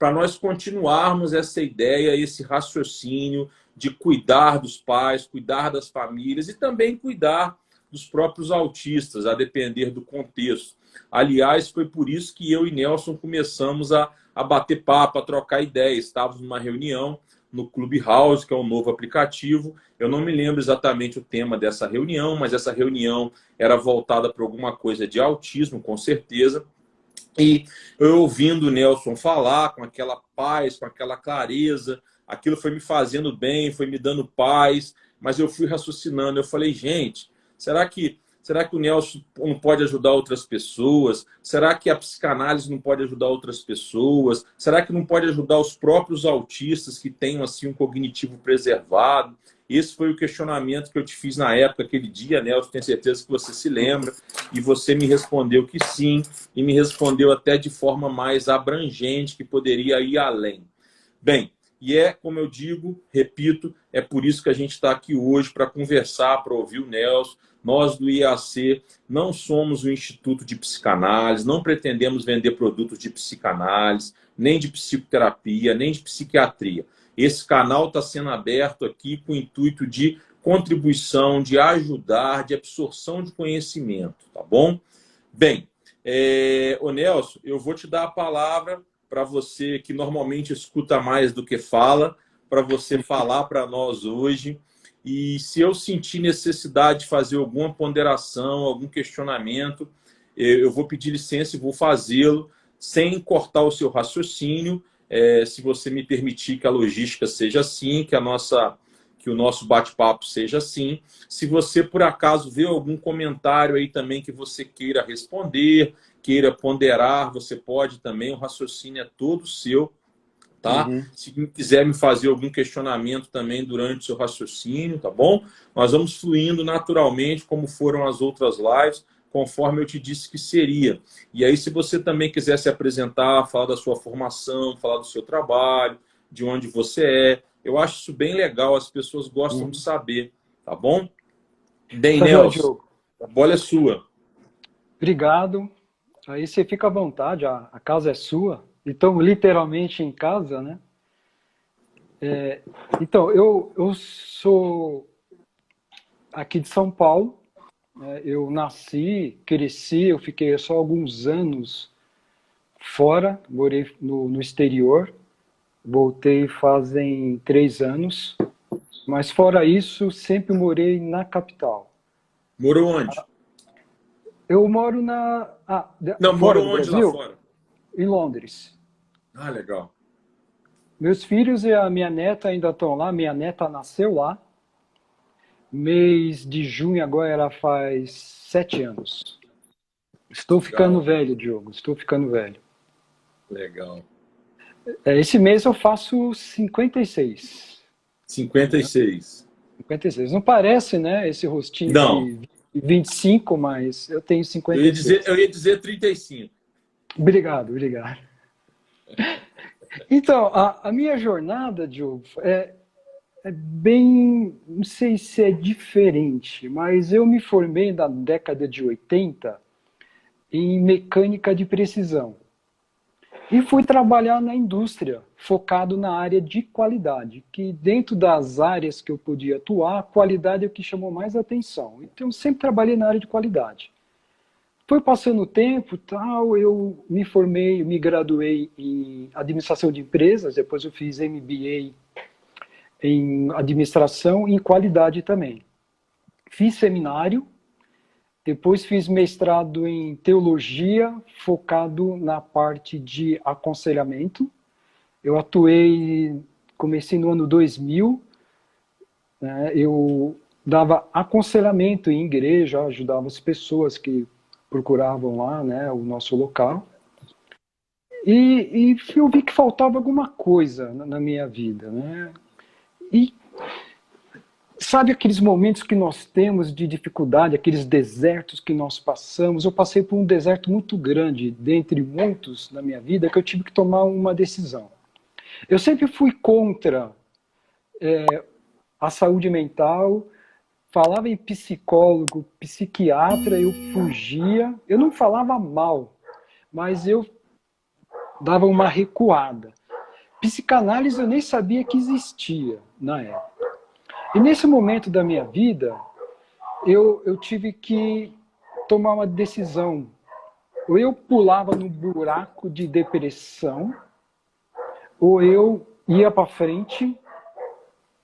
para nós continuarmos essa ideia, esse raciocínio de cuidar dos pais, cuidar das famílias e também cuidar dos próprios autistas, a depender do contexto. Aliás, foi por isso que eu e Nelson começamos a bater papo, a trocar ideias. Estávamos numa reunião no Clubhouse, que é um novo aplicativo. Eu não me lembro exatamente o tema dessa reunião, mas essa reunião era voltada para alguma coisa de autismo, com certeza. E eu ouvindo o Nelson falar com aquela paz, com aquela clareza, aquilo foi me fazendo bem, foi me dando paz, mas eu fui raciocinando. Eu falei, gente, será que o Nelson não pode ajudar outras pessoas? Será que a psicanálise não pode ajudar outras pessoas? Será que não pode ajudar os próprios autistas que têm assim, um cognitivo preservado? Esse foi o questionamento que eu te fiz na época, aquele dia, Nelson, tenho certeza que você se lembra, e você me respondeu que sim, e me respondeu até de forma mais abrangente, que poderia ir além. Bem, e como eu digo, repito, é por isso que a gente está aqui hoje, para conversar, para ouvir o Nelson. Nós do IAC não somos um instituto de psicanálise, não pretendemos vender produtos de psicanálise, nem de psicoterapia, nem de psiquiatria. Esse canal está sendo aberto aqui com o intuito de contribuição, de ajudar, de absorção de conhecimento, tá bom? Bem, ô Nelson, eu vou te dar a palavra para você que normalmente escuta mais do que fala, para você falar para nós hoje. E se eu sentir necessidade de fazer alguma ponderação, algum questionamento, eu vou pedir licença e vou fazê-lo sem cortar o seu raciocínio, se você me permitir que a logística seja assim, que o nosso bate-papo seja assim. Se você, por acaso, vê algum comentário aí também que você queira responder, queira ponderar, você pode também, o raciocínio é todo seu. Tá? Uhum. Se quiser me fazer algum questionamento também durante o seu raciocínio, tá bom? Nós vamos fluindo naturalmente, como foram as outras lives, conforme eu te disse que seria. E aí, se você também quiser se apresentar, falar da sua formação, falar do seu trabalho, de onde você é, eu acho isso bem legal, as pessoas gostam de saber, tá bom? Bem, Tá joia, Nelson, Diogo. a bola é sua. Obrigado. Aí você fica à vontade, a casa é sua. Então, literalmente em casa, né? Então, eu sou aqui de São Paulo. Eu nasci, cresci, eu fiquei só alguns anos fora, morei no exterior. Voltei fazem 3 anos. Mas fora isso, sempre morei na capital. Morou onde? Eu moro Não, fora morou do onde lá Brasil, fora? em Londres. Ah, legal. Meus filhos e a minha neta ainda estão lá. Minha neta nasceu lá. Mês de junho agora ela faz 7 anos. Estou ficando velho, Diogo. Estou ficando velho. Legal. Esse mês eu faço 56. 56. 56. Não parece, né? Esse rostinho Não. de 25, mas eu tenho 56. Eu ia dizer 35. Obrigado, obrigado. Então, a minha jornada, Diogo, é bem, não sei se é diferente, mas eu me formei na década de 80 em mecânica de precisão e fui trabalhar na indústria, focado na área de qualidade, que dentro das áreas que eu podia atuar, a qualidade é o que chamou mais atenção. Então, eu sempre trabalhei na área de qualidade. Foi passando o tempo, tal, eu me formei, me graduei em administração de empresas, depois eu fiz MBA em administração e em qualidade também. Fiz seminário, depois fiz mestrado em teologia, focado na parte de aconselhamento. Eu atuei, comecei no ano 2000, né, eu dava aconselhamento em igreja, ajudava as pessoas que procuravam lá, né, o nosso local. E eu vi que faltava alguma coisa na minha vida, né? E sabe aqueles momentos que nós temos de dificuldade, aqueles desertos que nós passamos? Eu passei por um deserto muito grande, dentre muitos na minha vida, que eu tive que tomar uma decisão. Eu sempre fui contra a saúde mental, falava em psicólogo, psiquiatra, eu fugia. Eu não falava mal, mas eu dava uma recuada. Psicanálise eu nem sabia que existia na época. E nesse momento da minha vida, eu tive que tomar uma decisão. Ou eu pulava no buraco de depressão, ou eu ia para frente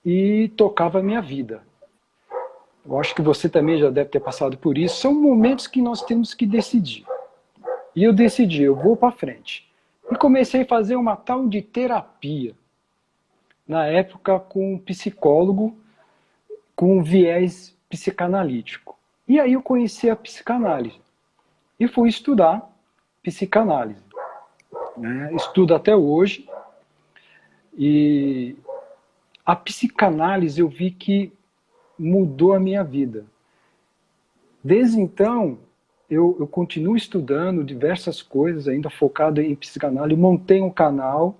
e tocava a minha vida. Eu acho que você também já deve ter passado por isso. São momentos que nós temos que decidir. E eu decidi, eu vou para frente. E comecei a fazer uma tal de terapia. Na época, com um psicólogo, com um viés psicanalítico. E aí eu conheci a psicanálise. E fui estudar psicanálise. Né? Estudo até hoje. E a psicanálise eu vi que mudou a minha vida. Desde então, eu continuo estudando diversas coisas, ainda focado em psicanálise. Montei um canal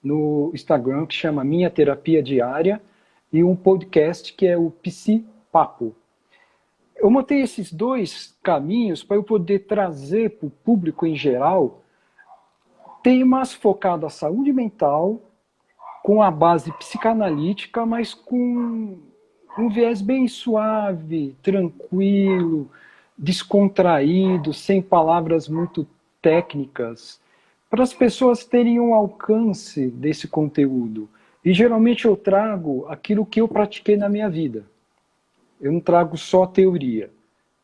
no Instagram que chama Minha Terapia Diária e um podcast que é o Psi Papo. Eu montei esses dois caminhos para eu poder trazer para o público em geral temas focados à saúde mental, com a base psicanalítica, mas com um viés bem suave, tranquilo, descontraído, sem palavras muito técnicas, para as pessoas terem um alcance desse conteúdo. E geralmente eu trago aquilo que eu pratiquei na minha vida. Eu não trago só teoria.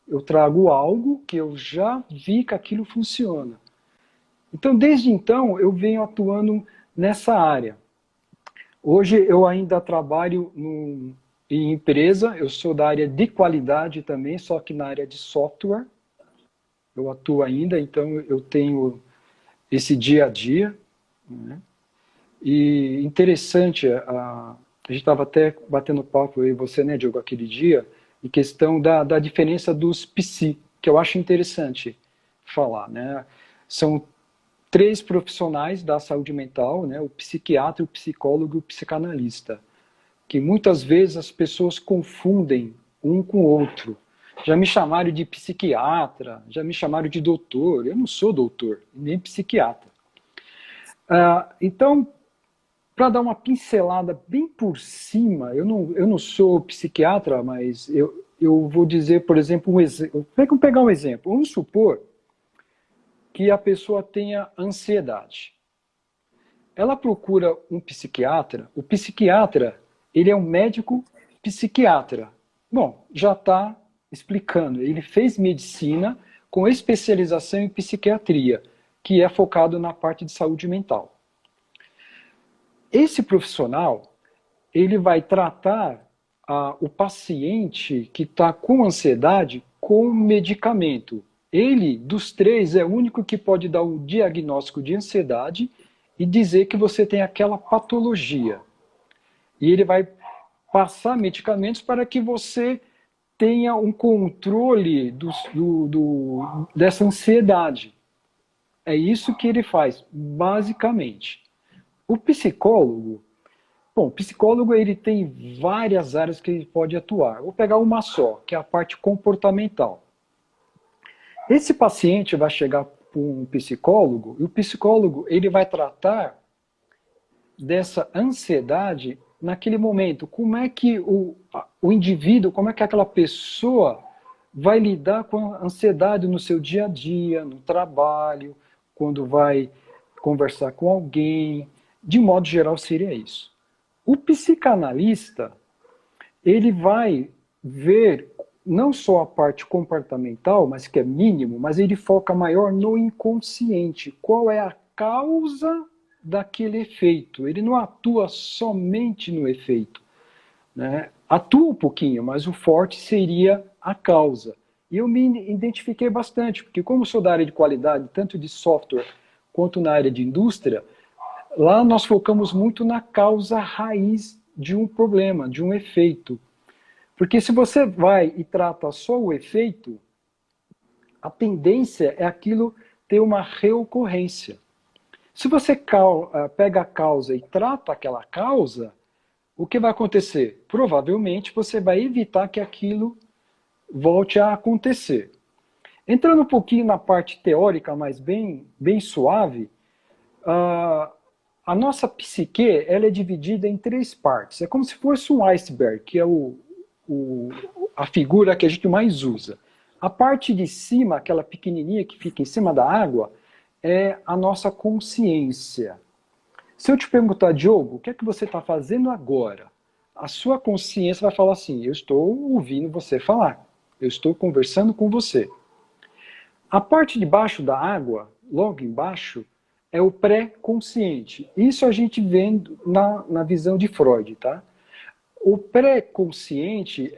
Eu trago algo que eu já vi que aquilo funciona. Então, desde então, eu venho atuando nessa área. Hoje eu ainda trabalho em empresa, eu sou da área de qualidade também, só que na área de software. Eu atuo ainda, então eu tenho esse dia a dia. Né? E interessante, a gente estava até batendo papo, eu e você, né, Diogo, aquele dia, em questão da diferença dos psi, que eu acho interessante falar. Né? São 3 profissionais da saúde mental, né, o psiquiatra, o psicólogo e o psicanalista, que muitas vezes as pessoas confundem um com o outro. Já me chamaram de psiquiatra, já me chamaram de doutor. Eu não sou doutor, nem psiquiatra. Então, para dar uma pincelada bem por cima, eu não sou psiquiatra, mas eu vou dizer, por exemplo, um exemplo. Vamos pegar um exemplo. Vamos supor que a pessoa tenha ansiedade. Ela procura um psiquiatra. O psiquiatra, ele é um médico psiquiatra. Bom, já está explicando. Ele fez medicina com especialização em psiquiatria, que é focado na parte de saúde mental. Esse profissional, ele vai tratar o paciente que está com ansiedade com medicamento. Ele, dos 3, é o único que pode dar o diagnóstico de ansiedade e dizer que você tem aquela patologia. E ele vai passar medicamentos para que você tenha um controle dessa ansiedade. É isso que ele faz, basicamente. O psicólogo, o psicólogo ele tem várias áreas que ele pode atuar. Vou pegar uma só, que é a parte comportamental. Esse paciente vai chegar para um psicólogo, e o psicólogo ele vai tratar dessa ansiedade naquele momento. Como é que o indivíduo, como é que aquela pessoa vai lidar com a ansiedade no seu dia a dia, no trabalho, quando vai conversar com alguém. De modo geral, seria isso. O psicanalista, ele vai ver não só a parte comportamental, mas que é mínimo, mas ele foca maior no inconsciente. Qual é a causa daquele efeito? Ele não atua somente no efeito. Né? Atua um pouquinho, mas o forte seria a causa. E eu me identifiquei bastante, porque como sou da área de qualidade, tanto de software quanto na área de indústria, lá nós focamos muito na causa raiz de um problema, de um efeito. Porque se você vai e trata só o efeito, a tendência é aquilo ter uma reocorrência. Se você pega a causa e trata aquela causa, o que vai acontecer? Provavelmente você vai evitar que aquilo volte a acontecer. Entrando um pouquinho na parte teórica, mas bem suave, a nossa psique, ela é dividida em três partes. É como se fosse um iceberg, que é a figura que a gente mais usa. A parte de cima, aquela pequenininha que fica em cima da água, é a nossa consciência. Se eu te perguntar, Diogo, o que é que você está fazendo agora? A sua consciência vai falar assim, eu estou ouvindo você falar, eu estou conversando com você. A parte de baixo da água, logo embaixo, é o pré-consciente. Isso a gente vê na visão de Freud, tá? O pré-consciente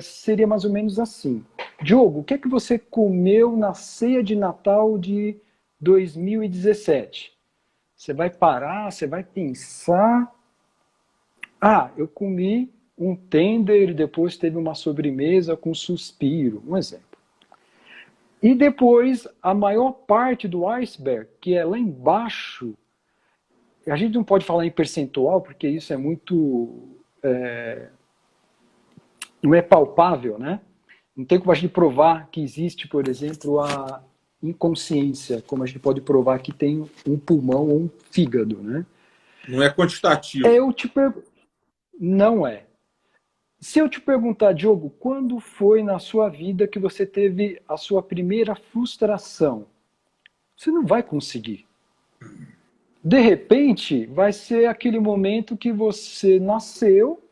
seria mais ou menos assim. Diogo, o que é que você comeu na ceia de Natal de 2017? Você vai parar, você vai pensar. Ah, eu comi um tender e depois teve uma sobremesa com suspiro. Um exemplo. E depois, a maior parte do iceberg, que é lá embaixo, a gente não pode falar em percentual, porque isso é muito... não é palpável, né? Não tem como a gente provar que existe, por exemplo, a inconsciência, como a gente pode provar que tem um pulmão ou um fígado, né? Não é quantitativo. Não é. Se eu te perguntar, Diogo, quando foi na sua vida que você teve a sua primeira frustração? Você não vai conseguir. De repente, vai ser aquele momento que você nasceu,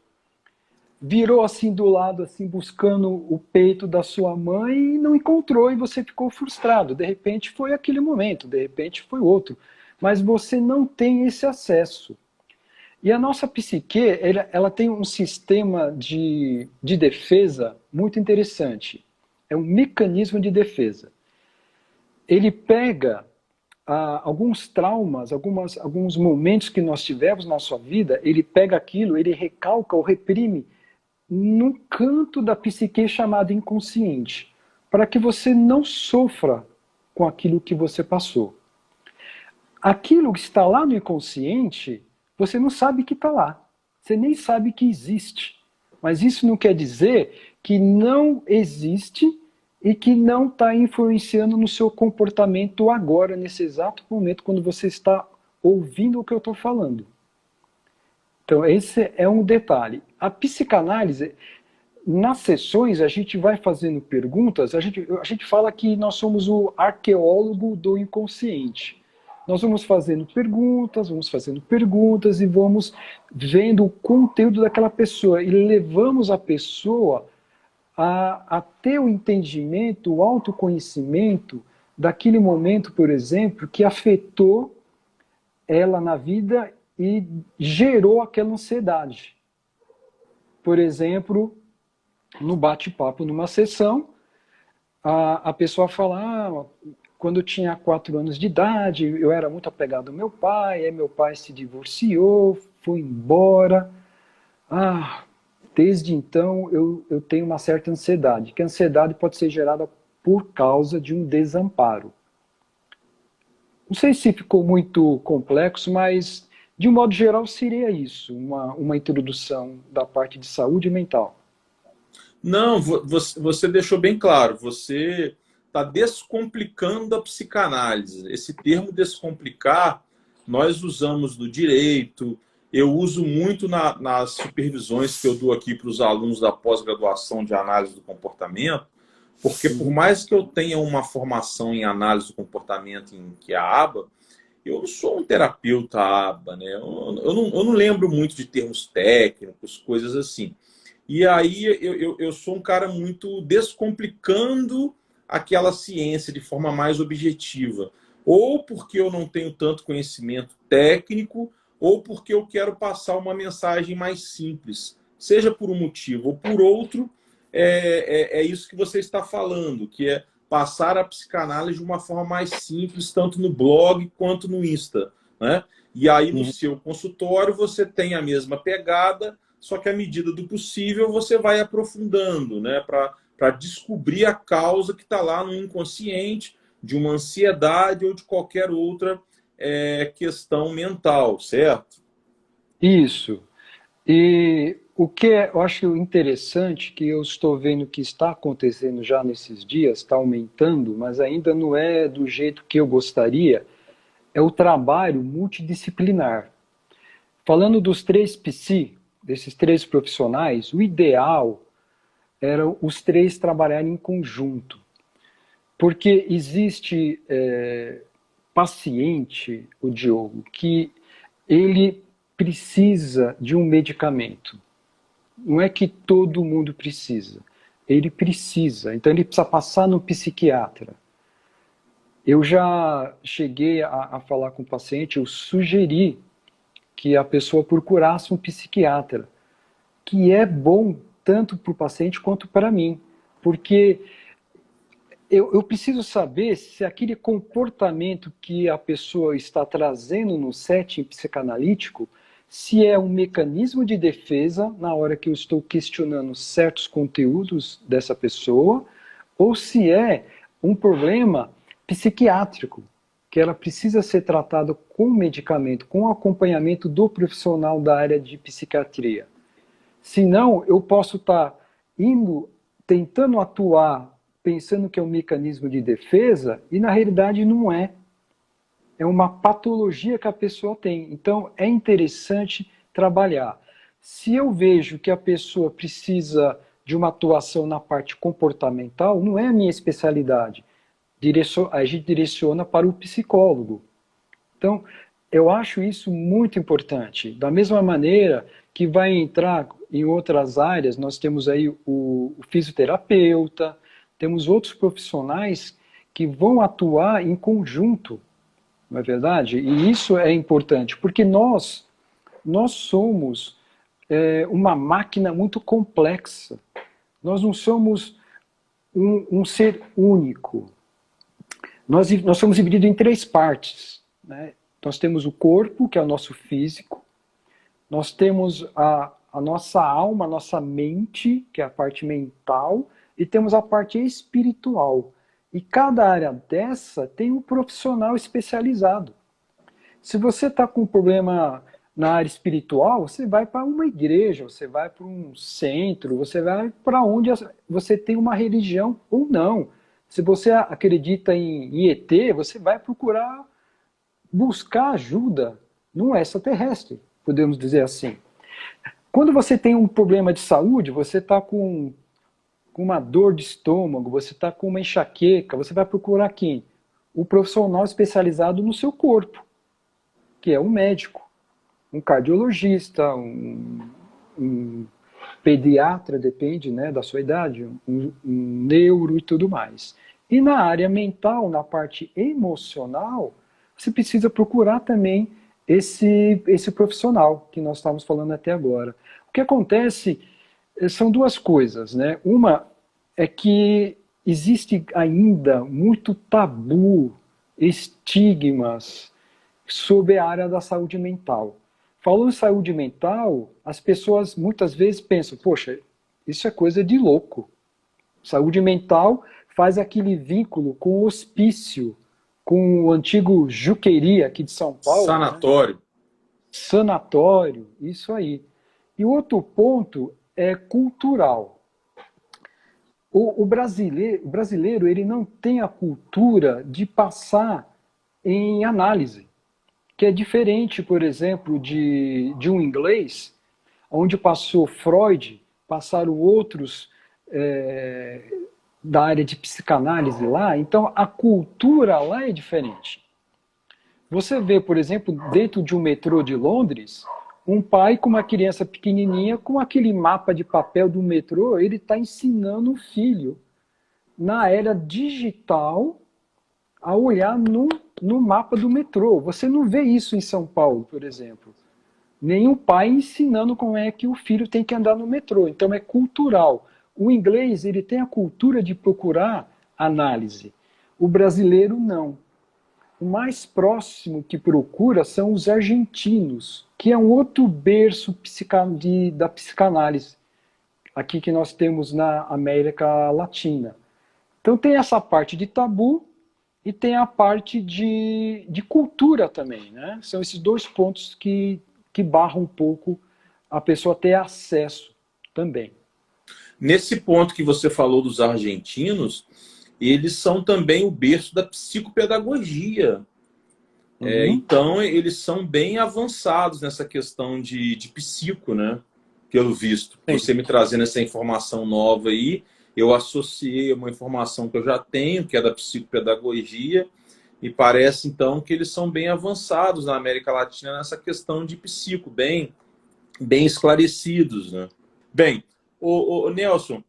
virou assim do lado, assim, buscando o peito da sua mãe e não encontrou e você ficou frustrado. De repente foi aquele momento, de repente foi outro. Mas você não tem esse acesso. E a nossa psique, ela tem um sistema de defesa muito interessante. É um mecanismo de defesa. Ele pega alguns traumas, alguns momentos que nós tivemos na nossa vida, ele pega aquilo, ele recalca ou reprime num canto da psique chamado inconsciente, para que você não sofra com aquilo que você passou. Aquilo que está lá no inconsciente, você não sabe que está lá. Você nem sabe que existe. Mas isso não quer dizer que não existe e que não está influenciando no seu comportamento agora, nesse exato momento, quando você está ouvindo o que eu estou falando. Então, esse é um detalhe. A psicanálise, nas sessões, a gente vai fazendo perguntas, a gente fala que nós somos o arqueólogo do inconsciente. Nós vamos fazendo perguntas e vamos vendo o conteúdo daquela pessoa e levamos a pessoa a ter o entendimento, o autoconhecimento daquele momento, por exemplo, que afetou ela na vida e gerou aquela ansiedade. Por exemplo, no bate-papo, numa sessão, a pessoa fala, quando eu tinha 4 anos de idade, eu era muito apegado ao meu pai, aí meu pai se divorciou, foi embora. Desde então eu tenho uma certa ansiedade, que a ansiedade pode ser gerada por causa de um desamparo. Não sei se ficou muito complexo, mas de um modo geral seria isso, uma introdução da parte de saúde mental. Não, você deixou bem claro, você está descomplicando a psicanálise. Esse termo descomplicar, nós usamos no direito, eu uso muito nas supervisões que eu dou aqui para os alunos da pós-graduação de análise do comportamento, porque por mais que eu tenha uma formação em análise do comportamento, que é a ABA, eu não sou um terapeuta ABA, né? Eu não lembro muito de termos técnicos, coisas assim. E aí eu sou um cara muito descomplicando aquela ciência de forma mais objetiva. Ou porque eu não tenho tanto conhecimento técnico, ou porque eu quero passar uma mensagem mais simples. Seja por um motivo ou por outro, é isso que você está falando, que é passar a psicanálise de uma forma mais simples, tanto no blog quanto no Insta, né? E aí no seu consultório você tem a mesma pegada, só que à medida do possível você vai aprofundando, né? Para descobrir a causa que está lá no inconsciente, de uma ansiedade ou de qualquer outra questão mental, certo? Isso. E o que eu acho interessante, que eu estou vendo que está acontecendo já nesses dias, está aumentando, mas ainda não é do jeito que eu gostaria, é o trabalho multidisciplinar. Falando dos três psi, desses três profissionais, o ideal era os três trabalharem em conjunto. Porque existe paciente, o Diogo, que ele precisa de um medicamento. Não é que todo mundo precisa. Ele precisa. Então ele precisa passar no psiquiatra. Eu já cheguei a falar com o paciente, eu sugeri que a pessoa procurasse um psiquiatra, que é bom tanto para o paciente quanto para mim, porque eu preciso saber se aquele comportamento que a pessoa está trazendo no setting psicanalítico, se é um mecanismo de defesa na hora que eu estou questionando certos conteúdos dessa pessoa, ou se é um problema psiquiátrico, que ela precisa ser tratada com medicamento, com acompanhamento do profissional da área de psiquiatria. Senão, eu posso estar tentando atuar, pensando que é um mecanismo de defesa, e na realidade não é. É uma patologia que a pessoa tem. Então, é interessante trabalhar. Se eu vejo que a pessoa precisa de uma atuação na parte comportamental, não é a minha especialidade. A gente direciona para o psicólogo. Então, eu acho isso muito importante. Da mesma maneira que vai entrar em outras áreas, nós temos aí o fisioterapeuta, temos outros profissionais que vão atuar em conjunto, não é verdade? E isso é importante, porque nós somos uma máquina muito complexa. Nós não somos um ser único. Nós somos divididos em três partes, né? Nós temos o corpo, que é o nosso físico, nós temos a nossa alma, a nossa mente, que é a parte mental, e temos a parte espiritual. E cada área dessa tem um profissional especializado. Se você está com um problema na área espiritual, você vai para uma igreja, você vai para um centro, você vai para onde você tem uma religião ou não. Se você acredita em ET, você vai procurar buscar ajuda num extraterrestre, podemos dizer assim. Quando você tem um problema de saúde, você está com uma dor de estômago, você está com uma enxaqueca, você vai procurar quem? O profissional especializado no seu corpo, que é um médico, um cardiologista, um pediatra, depende, né, da sua idade, um neuro e tudo mais. E na área mental, na parte emocional, você precisa procurar também esse profissional que nós estávamos falando até agora. O que acontece são duas coisas, né? Uma é que existe ainda muito tabu, estigmas sobre a área da saúde mental. Falando em saúde mental, as pessoas muitas vezes pensam, poxa, isso é coisa de louco. Saúde mental faz aquele vínculo com o hospício, com o antigo Juqueri aqui de São Paulo. Sanatório. Né? Sanatório, isso aí. E outro ponto é cultural. O brasileiro ele não tem a cultura de passar em análise, que é diferente, por exemplo, de um inglês, onde passou Freud, passaram outros da área de psicanálise lá, então a cultura lá é diferente. Você vê, por exemplo, dentro de um metrô de Londres, um pai com uma criança pequenininha, com aquele mapa de papel do metrô, ele está ensinando o filho, na era digital, a olhar no mapa do metrô. Você não vê isso em São Paulo, por exemplo. Nenhum pai ensinando como é que o filho tem que andar no metrô. Então é cultural. O inglês ele tem a cultura de procurar análise. O brasileiro não. O mais próximo que procura são os argentinos, que é um outro berço da psicanálise, aqui que nós temos na América Latina. Então tem essa parte de tabu e tem a parte de cultura também, né? São esses dois pontos que barram um pouco a pessoa ter acesso também. Nesse ponto que você falou dos argentinos, eles são também o berço da psicopedagogia. Uhum. Então, eles são bem avançados nessa questão de psico, né? Pelo visto. Você Sim. me trazendo essa informação nova aí, eu associei a uma informação que eu já tenho, que é da psicopedagogia, e parece, então, que eles são bem avançados na América Latina nessa questão de psico, bem esclarecidos, né? Bem, o Nelson,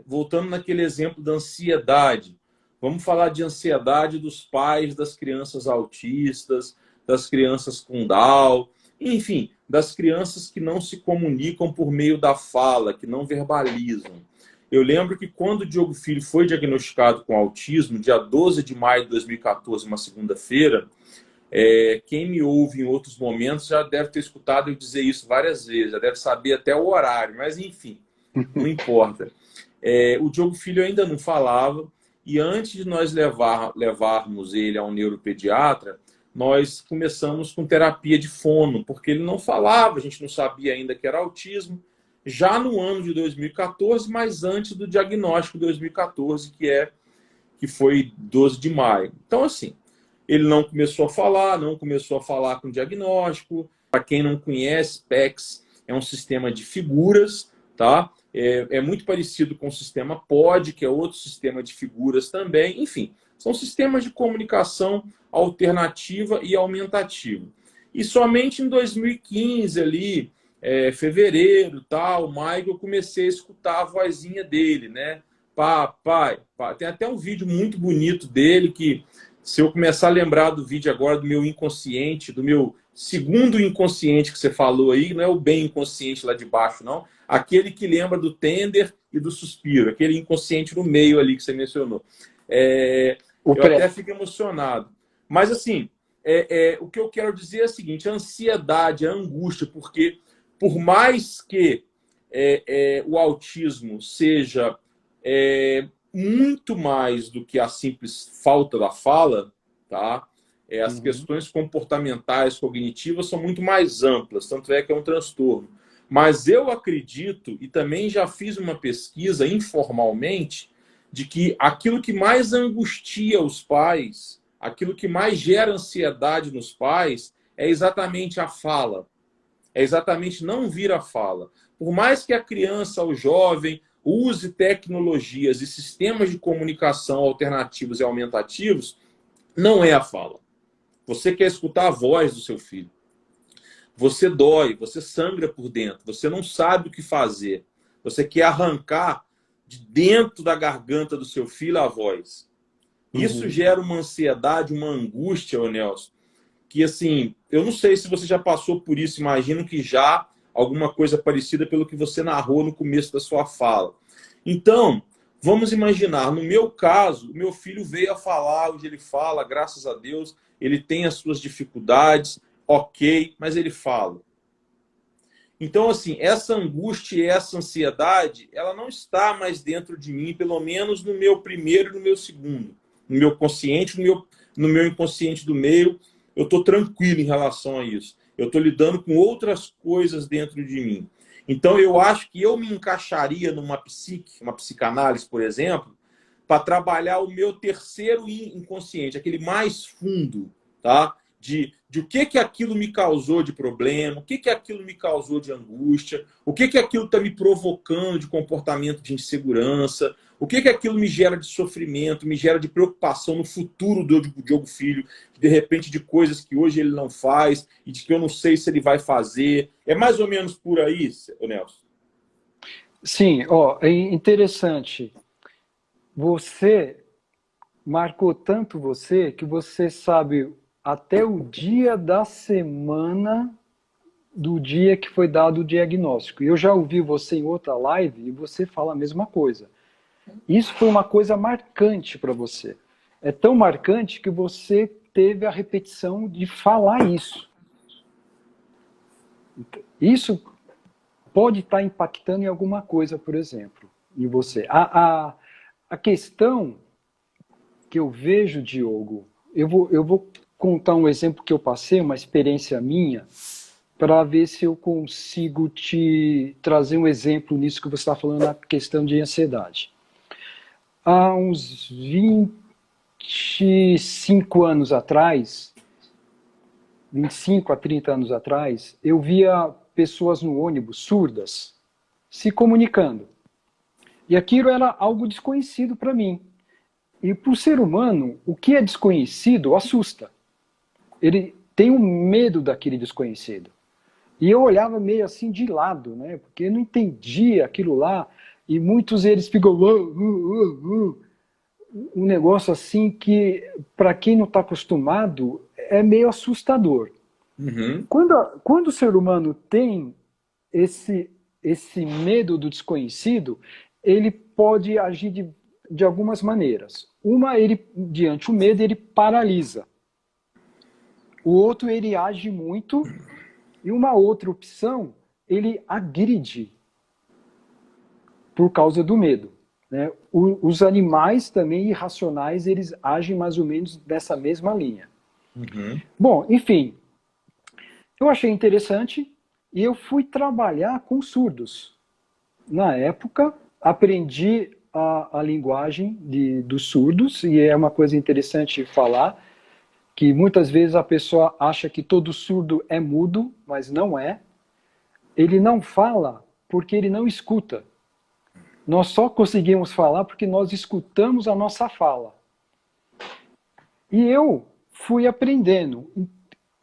voltando naquele exemplo da ansiedade, vamos falar de ansiedade dos pais das crianças autistas, das crianças com Down, enfim, das crianças que não se comunicam por meio da fala, que não verbalizam. Eu lembro que quando o Diogo Filho foi diagnosticado com autismo, dia 12 de maio de 2014, uma segunda-feira, quem me ouve em outros momentos já deve ter escutado eu dizer isso várias vezes, já deve saber até o horário, mas enfim, não importa. O Diogo Filho ainda não falava, e antes de nós levarmos ele a um neuropediatra, nós começamos com terapia de fono, porque ele não falava, a gente não sabia ainda que era autismo, já no ano de 2014, mas antes do diagnóstico de 2014, que foi 12 de maio. Então, assim, ele não começou a falar com diagnóstico. Para quem não conhece, PECS é um sistema de figuras, tá? É muito parecido com o sistema POD, que é outro sistema de figuras também. Enfim, são sistemas de comunicação alternativa e aumentativa. E somente em 2015, ali, fevereiro, tal, maio, eu comecei a escutar a vozinha dele, né? Papai. Tem até um vídeo muito bonito dele que, se eu começar a lembrar do vídeo agora do meu inconsciente, do meu segundo inconsciente que você falou aí, não é o bem inconsciente lá de baixo, não. Aquele que lembra do tender e do suspiro, aquele inconsciente no meio ali que você mencionou. O Eu até pré. fico emocionado. Mas, assim, o que eu quero dizer é o seguinte, a ansiedade, a angústia, porque por mais que o autismo seja muito mais do que a simples falta da fala, tá? As Uhum. questões comportamentais, cognitivas são muito mais amplas, tanto é que é um transtorno. Mas eu acredito, e também já fiz uma pesquisa informalmente, de que aquilo que mais angustia os pais, aquilo que mais gera ansiedade nos pais, é exatamente a fala. É exatamente não vir a fala. Por mais que a criança ou jovem use tecnologias e sistemas de comunicação alternativos e aumentativos, não é a fala. Você quer escutar a voz do seu filho. Você dói, você sangra por dentro, você não sabe o que fazer. Você quer arrancar de dentro da garganta do seu filho a voz. Isso Uhum. gera uma ansiedade, uma angústia, ô Nelson, que, assim, eu não sei se você já passou por isso, imagino que já, alguma coisa parecida pelo que você narrou no começo da sua fala. Então, vamos imaginar, no meu caso, o meu filho veio a falar, hoje ele fala, graças a Deus, ele tem as suas dificuldades, ok, mas ele fala. Então, assim, essa angústia e essa ansiedade, ela não está mais dentro de mim, pelo menos no meu primeiro e no meu segundo. No meu consciente, no meu inconsciente do meio, eu estou tranquilo em relação a isso. Eu estou lidando com outras coisas dentro de mim. Então, eu acho que eu me encaixaria numa uma psicanálise, por exemplo, para trabalhar o meu terceiro inconsciente, aquele mais fundo, tá? De o que aquilo me causou de problema, o que aquilo me causou de angústia, o que aquilo está me provocando de comportamento de insegurança, o que aquilo me gera de sofrimento, me gera de preocupação no futuro do Diogo Filho, de repente de coisas que hoje ele não faz e de que eu não sei se ele vai fazer. É mais ou menos por aí, Nelson? Sim, ó, é interessante. Você marcou tanto você que você sabe até o dia da semana do dia que foi dado o diagnóstico. Eu já ouvi você em outra live e você fala a mesma coisa. Isso foi uma coisa marcante para você. É tão marcante que você teve a repetição de falar isso. Isso pode estar impactando em alguma coisa, por exemplo, em você. A questão que eu vejo, Diogo, eu vou contar um exemplo que eu passei, uma experiência minha, para ver se eu consigo te trazer um exemplo nisso que você está falando, na questão de ansiedade. Há uns 25 anos atrás, 25 a 30 anos atrás, eu via pessoas no ônibus surdas se comunicando. E aquilo era algo desconhecido para mim. E para o ser humano, o que é desconhecido assusta. Ele tem um medo daquele desconhecido. E eu olhava meio assim de lado, né? Porque eu não entendia aquilo lá. E muitos deles ficam... um negócio assim que, para quem não está acostumado, é meio assustador. Uhum. Quando o ser humano tem esse medo do desconhecido, ele pode agir de algumas maneiras. Uma, ele, diante do medo, ele paralisa. O outro, ele age muito. E uma outra opção, ele agride por causa do medo. Né? Os animais também irracionais, eles agem mais ou menos dessa mesma linha. Uhum. Bom, enfim, eu achei interessante e eu fui trabalhar com surdos. Na época, aprendi a linguagem dos surdos, e é uma coisa interessante falar, que muitas vezes a pessoa acha que todo surdo é mudo, mas não é. Ele não fala porque ele não escuta. Nós só conseguimos falar porque nós escutamos a nossa fala. E eu fui aprendendo.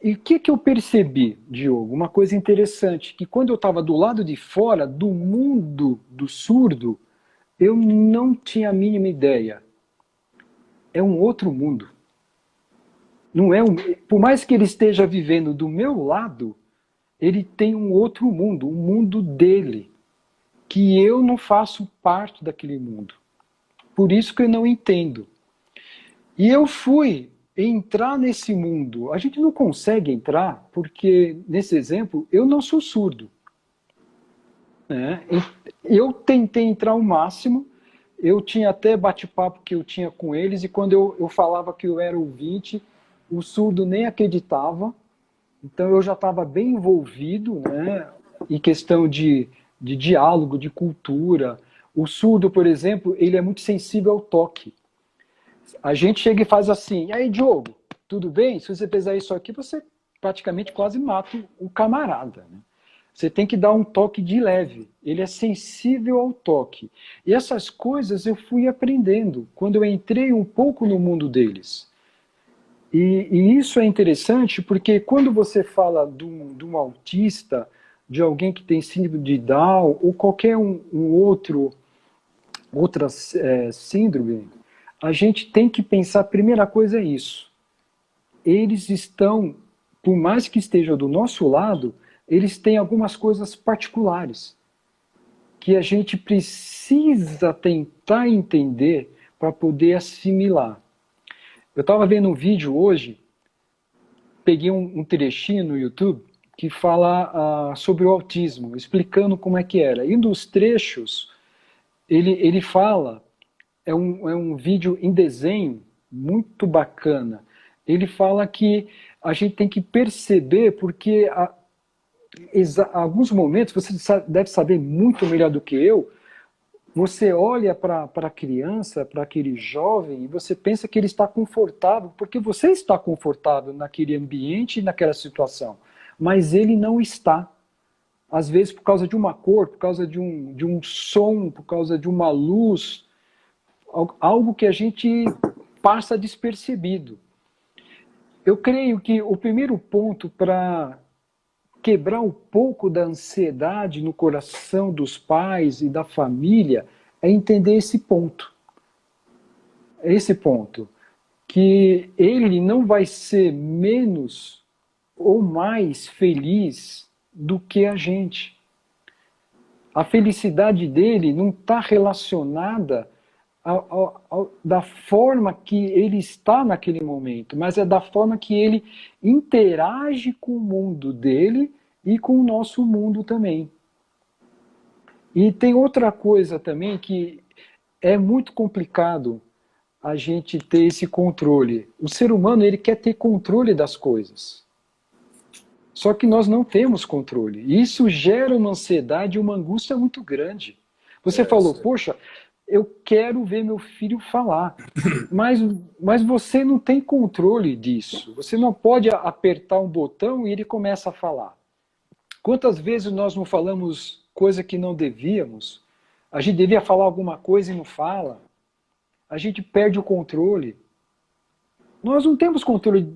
E o que eu percebi, Diogo? Uma coisa interessante, que quando eu estava do lado de fora, do mundo do surdo, eu não tinha a mínima ideia. É um outro mundo. Não é por mais que ele esteja vivendo do meu lado, ele tem um outro mundo, um mundo dele, que eu não faço parte daquele mundo. Por isso que eu não entendo. E eu fui entrar nesse mundo. A gente não consegue entrar porque, nesse exemplo, eu não sou surdo. Né? Eu tentei entrar ao máximo, eu tinha até bate-papo que eu tinha com eles, e quando eu falava que eu era ouvinte, o surdo nem acreditava. Então eu já estava bem envolvido, né, em questão de diálogo, de cultura. O surdo, por exemplo, ele é muito sensível ao toque. A gente chega e faz assim: e aí, Diogo, tudo bem? Se você fizer isso aqui, você praticamente quase mata o camarada. Né? Você tem que dar um toque de leve. Ele é sensível ao toque. E essas coisas eu fui aprendendo quando eu entrei um pouco no mundo deles. E isso é interessante porque quando você fala de um autista, de alguém que tem síndrome de Down, ou qualquer outra síndrome, a gente tem que pensar, a primeira coisa é isso. Eles estão, por mais que estejam do nosso lado, eles têm algumas coisas particulares que a gente precisa tentar entender para poder assimilar. Eu estava vendo um vídeo hoje, peguei um trechinho no YouTube que fala sobre o autismo, explicando como é que era. E um dos trechos, ele fala, é um vídeo em desenho muito bacana. Ele fala que a gente tem que perceber, porque alguns momentos, você deve saber muito melhor do que eu, você olha para a criança, para aquele jovem, e você pensa que ele está confortável, porque você está confortável naquele ambiente e naquela situação. Mas ele não está. Às vezes por causa de uma cor, por causa de um som, por causa de uma luz, algo que a gente passa despercebido. Eu creio que o primeiro ponto para quebrar um pouco da ansiedade no coração dos pais e da família é entender esse ponto. Esse ponto. Que ele não vai ser menos ou mais feliz do que a gente. A felicidade dele não está relacionada da forma que ele está naquele momento, mas é da forma que ele interage com o mundo dele e com o nosso mundo também. E tem outra coisa também que é muito complicado a gente ter esse controle. O ser humano, ele quer ter controle das coisas. Só que nós não temos controle. E isso gera uma ansiedade e uma angústia muito grande. Você falou, poxa, eu quero ver meu filho falar. Mas você não tem controle disso. Você não pode apertar um botão e ele começa a falar. Quantas vezes nós não falamos coisa que não devíamos? A gente devia falar alguma coisa e não fala. A gente perde o controle. Nós não temos controle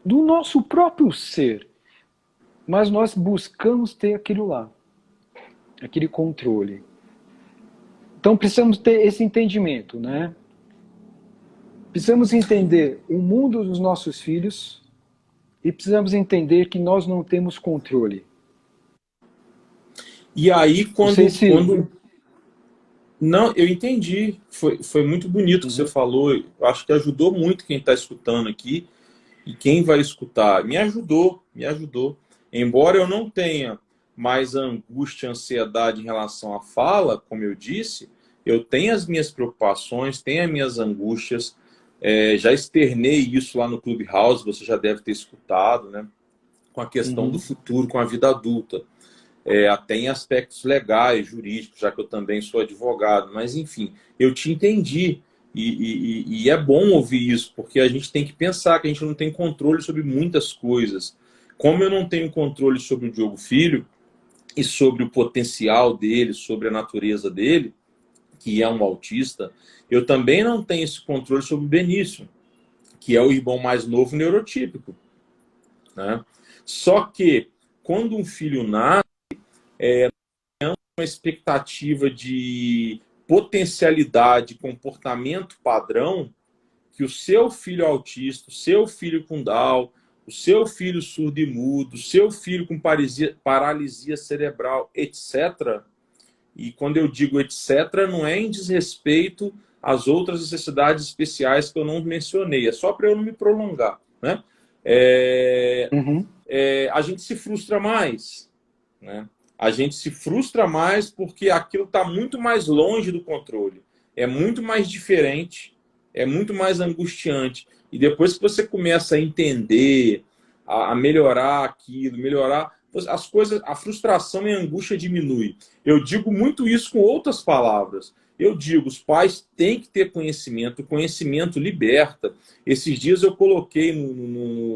do nosso próprio ser, mas nós buscamos ter aquilo lá, aquele controle. Então precisamos ter esse entendimento, né? Precisamos entender o mundo dos nossos filhos e precisamos entender que nós não temos controle. E aí, Não sei se... Não, eu entendi. Foi muito bonito o que você falou. Eu acho que ajudou muito quem está escutando aqui e quem vai escutar. Me ajudou, me ajudou. Embora eu não tenha mais angústia, ansiedade em relação à fala, como eu disse, eu tenho as minhas preocupações, tenho as minhas angústias. Já externei isso lá no Clubhouse, você já deve ter escutado, né? Com a questão do futuro, com a vida adulta. Até em aspectos legais, jurídicos, já que eu também sou advogado. Mas, enfim, eu te entendi. E é bom ouvir isso, porque a gente tem que pensar que a gente não tem controle sobre muitas coisas. Como eu não tenho controle sobre o Diogo Filho e sobre o potencial dele, sobre a natureza dele, que é um autista, eu também não tenho esse controle sobre o Benício, que é o irmão mais novo neurotípico, né? Só que, quando um filho nasce, uma expectativa de potencialidade, comportamento padrão, que o seu filho autista, o seu filho com Down, o seu filho surdo e mudo, o seu filho com paralisia cerebral, etc. E quando eu digo etc, não é em desrespeito às outras necessidades especiais que eu não mencionei, é só para eu não me prolongar, né? A gente se frustra mais, né? A gente se frustra mais porque aquilo está muito mais longe do controle. É muito mais diferente, é muito mais angustiante. E depois que você começa a entender, a melhorar aquilo, melhorar as coisas, a frustração e a angústia diminui. Eu digo muito isso com outras palavras. Eu digo, os pais têm que ter conhecimento, o conhecimento liberta. Esses dias eu coloquei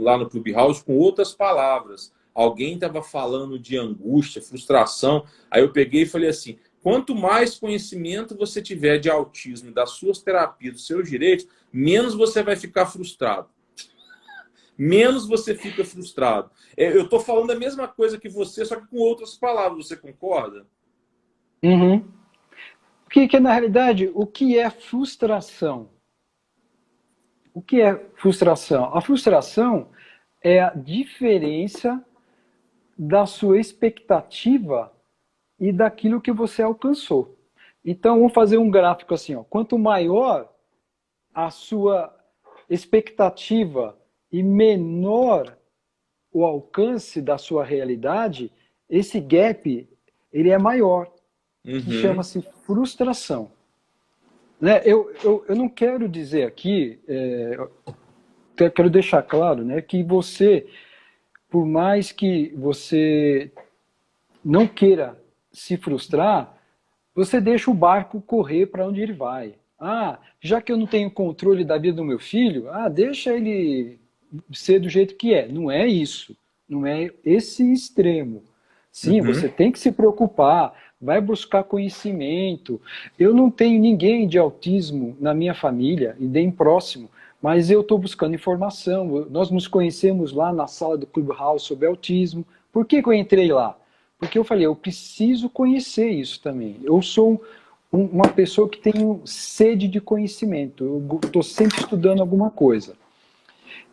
lá no Clubhouse com outras palavras. Alguém estava falando de angústia, frustração. Aí eu peguei e falei assim, quanto mais conhecimento você tiver de autismo, das suas terapias, dos seus direitos, menos você vai ficar frustrado. Menos você fica frustrado. Eu estou falando a mesma coisa que você, só que com outras palavras. Você concorda? Que na realidade, o que é frustração? O que é frustração? A frustração é a diferença da sua expectativa e daquilo que você alcançou. Então, vamos fazer um gráfico assim, ó. Quanto maior a sua expectativa e menor o alcance da sua realidade, esse gap ele é maior, que chama-se frustração. Né? Eu não quero dizer aqui, eu quero deixar claro, né, que você, por mais que você não queira se frustrar, você deixa o barco correr para onde ele vai. Já que eu não tenho controle da vida do meu filho, deixa ele ser do jeito que é. Não é isso. Não é esse extremo. Sim, você tem que se preocupar, vai buscar conhecimento. Eu não tenho ninguém de autismo na minha família, e nem próximo, mas eu estou buscando informação. Nós nos conhecemos lá na sala do Clubhouse sobre autismo. Por que eu entrei lá? Porque eu falei, eu preciso conhecer isso também. Eu sou uma pessoa que tem sede de conhecimento. Eu estou sempre estudando alguma coisa.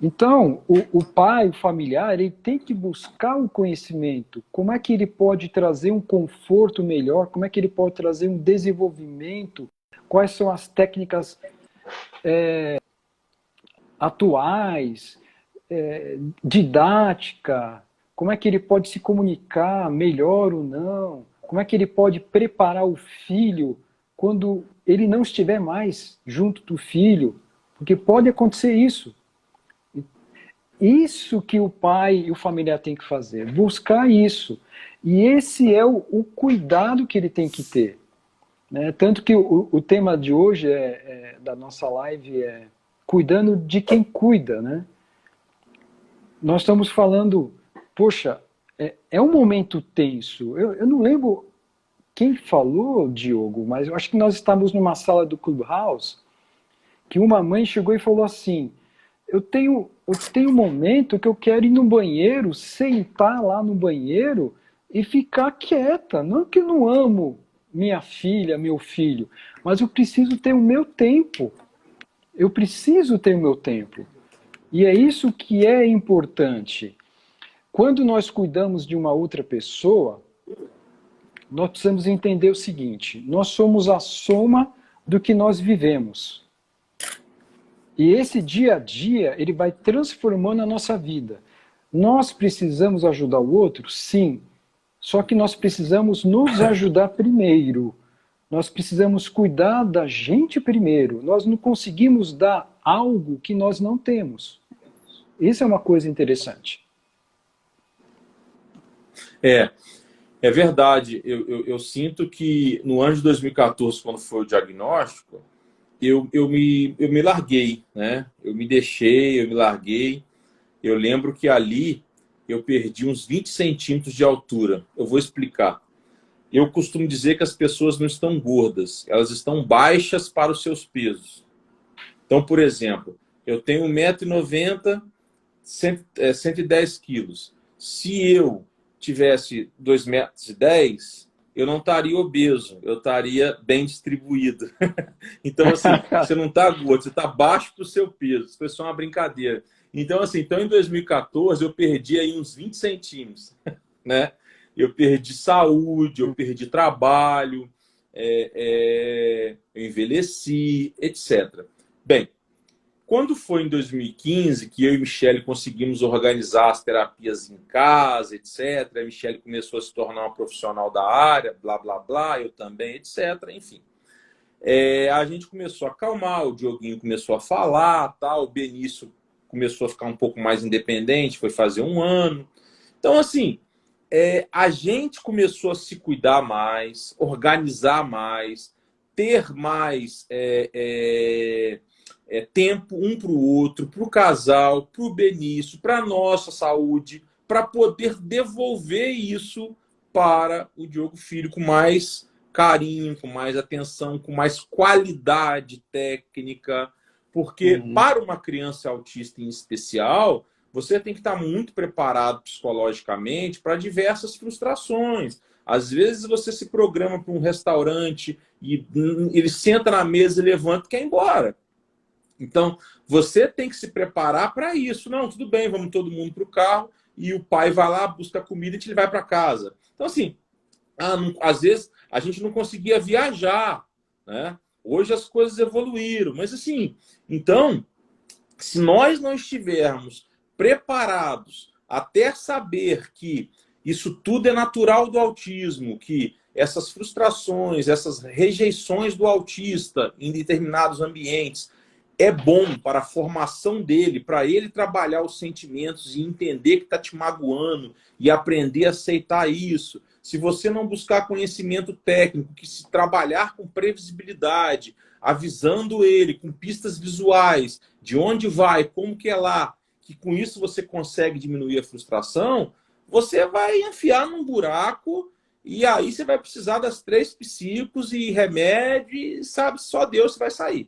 Então, o pai, o familiar, ele tem que buscar o conhecimento. Como é que ele pode trazer um conforto melhor? Como é que ele pode trazer um desenvolvimento? Quais são as técnicas atuais, didática? Como é que ele pode se comunicar melhor ou não? Como é que ele pode preparar o filho quando ele não estiver mais junto do filho? Porque pode acontecer isso. Isso que o pai e o familiar tem que fazer, buscar isso. E esse é o cuidado que ele tem que ter. né? Tanto que o tema de hoje da nossa live é cuidando de quem cuida, né? Nós estamos falando, poxa, é um momento tenso. Eu não lembro quem falou, Diogo, mas eu acho que nós estávamos numa sala do Clubhouse que uma mãe chegou e falou assim: eu tenho um momento que eu quero ir no banheiro, sentar lá no banheiro e ficar quieta. Não que eu não amo minha filha, meu filho, mas eu preciso ter o meu tempo. Eu preciso ter o meu tempo. E é isso que é importante. Quando nós cuidamos de uma outra pessoa, nós precisamos entender o seguinte: nós somos a soma do que nós vivemos. E esse dia a dia, ele vai transformando a nossa vida. Nós precisamos ajudar o outro? Sim. Só que nós precisamos nos ajudar primeiro. Nós precisamos cuidar da gente primeiro. Nós não conseguimos dar algo que nós não temos. Isso é uma coisa interessante. É verdade. Eu sinto que no ano de 2014, quando foi o diagnóstico, eu me larguei, né? Eu me deixei, eu me larguei. Eu lembro que ali eu perdi uns 20 centímetros de altura. Eu vou explicar. Eu costumo dizer que as pessoas não estão gordas, elas estão baixas para os seus pesos. Então, por exemplo, eu tenho 1,90 m, 110 quilos. Se eu tivesse 2,10 m, eu não estaria obeso, eu estaria bem distribuído. Então, assim, você não está gordo, você está baixo para o seu peso. Isso foi só uma brincadeira. Então, assim, em 2014, eu perdi aí uns 20 centímetros, né? Eu perdi saúde, eu perdi trabalho, eu envelheci, etc. Bem, quando foi em 2015 que eu e Michele conseguimos organizar as terapias em casa, etc., a Michele começou a se tornar uma profissional da área, blá, blá, blá, eu também, etc., enfim. A gente começou a acalmar, o Dioguinho começou a falar, tal, o Benício começou a ficar um pouco mais independente, foi fazer 1 ano. Então, assim, a gente começou a se cuidar mais, organizar mais, ter mais tempo um para o outro, para o casal, para o Benício, para a nossa saúde, para poder devolver isso para o Diogo Filho com mais carinho, com mais atenção, com mais qualidade técnica, porque para uma criança autista em especial, você tem que estar muito preparado psicologicamente para diversas frustrações. Às vezes você se programa para um restaurante e ele senta na mesa e levanta e quer ir embora. Então, você tem que se preparar para isso. Não, tudo bem, vamos todo mundo para o carro e o pai vai lá, busca comida e ele vai para casa. Então, assim, às vezes a gente não conseguia viajar, né? Hoje as coisas evoluíram, mas assim, então, se nós não estivermos preparados até saber que isso tudo é natural do autismo, que essas frustrações, essas rejeições do autista em determinados ambientes é bom para a formação dele, para ele trabalhar os sentimentos e entender que está te magoando e aprender a aceitar isso. Se você não buscar conhecimento técnico, que se trabalhar com previsibilidade, avisando ele com pistas visuais, de onde vai, como que é lá, que com isso você consegue diminuir a frustração, você vai enfiar num buraco e aí você vai precisar das 3 psicos e remédio e sabe, só Deus vai sair.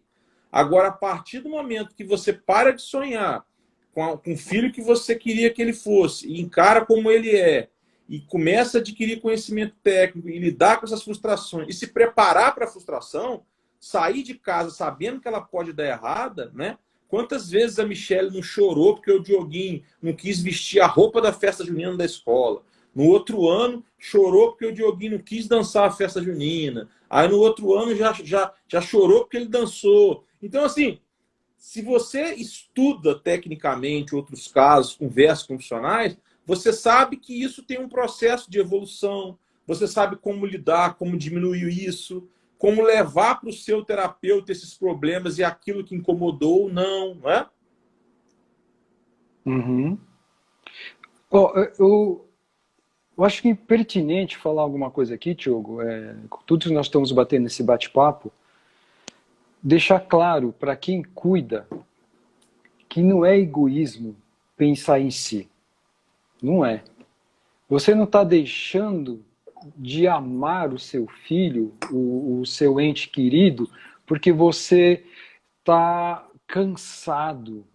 Agora, a partir do momento que você para de sonhar com o filho que você queria que ele fosse e encara como ele é, e começa a adquirir conhecimento técnico e lidar com essas frustrações e se preparar para a frustração, sair de casa sabendo que ela pode dar errada, né? Quantas vezes a Michelle não chorou porque o Dioguinho não quis vestir a roupa da festa junina da escola? No outro ano, chorou porque o Dioguinho não quis dançar a festa junina. Aí no outro ano já chorou porque ele dançou. Então, assim, se você estuda tecnicamente outros casos, conversa com profissionais, você sabe que isso tem um processo de evolução, você sabe como lidar, como diminuir isso, como levar para o seu terapeuta esses problemas e aquilo que incomodou, não é? Uhum. Oh, Eu acho que é pertinente falar alguma coisa aqui, Diogo, tudo que nós estamos batendo nesse bate-papo, deixar claro para quem cuida que não é egoísmo pensar em si. Não é. Você não está deixando de amar o seu filho, o seu ente querido, porque você está cansado.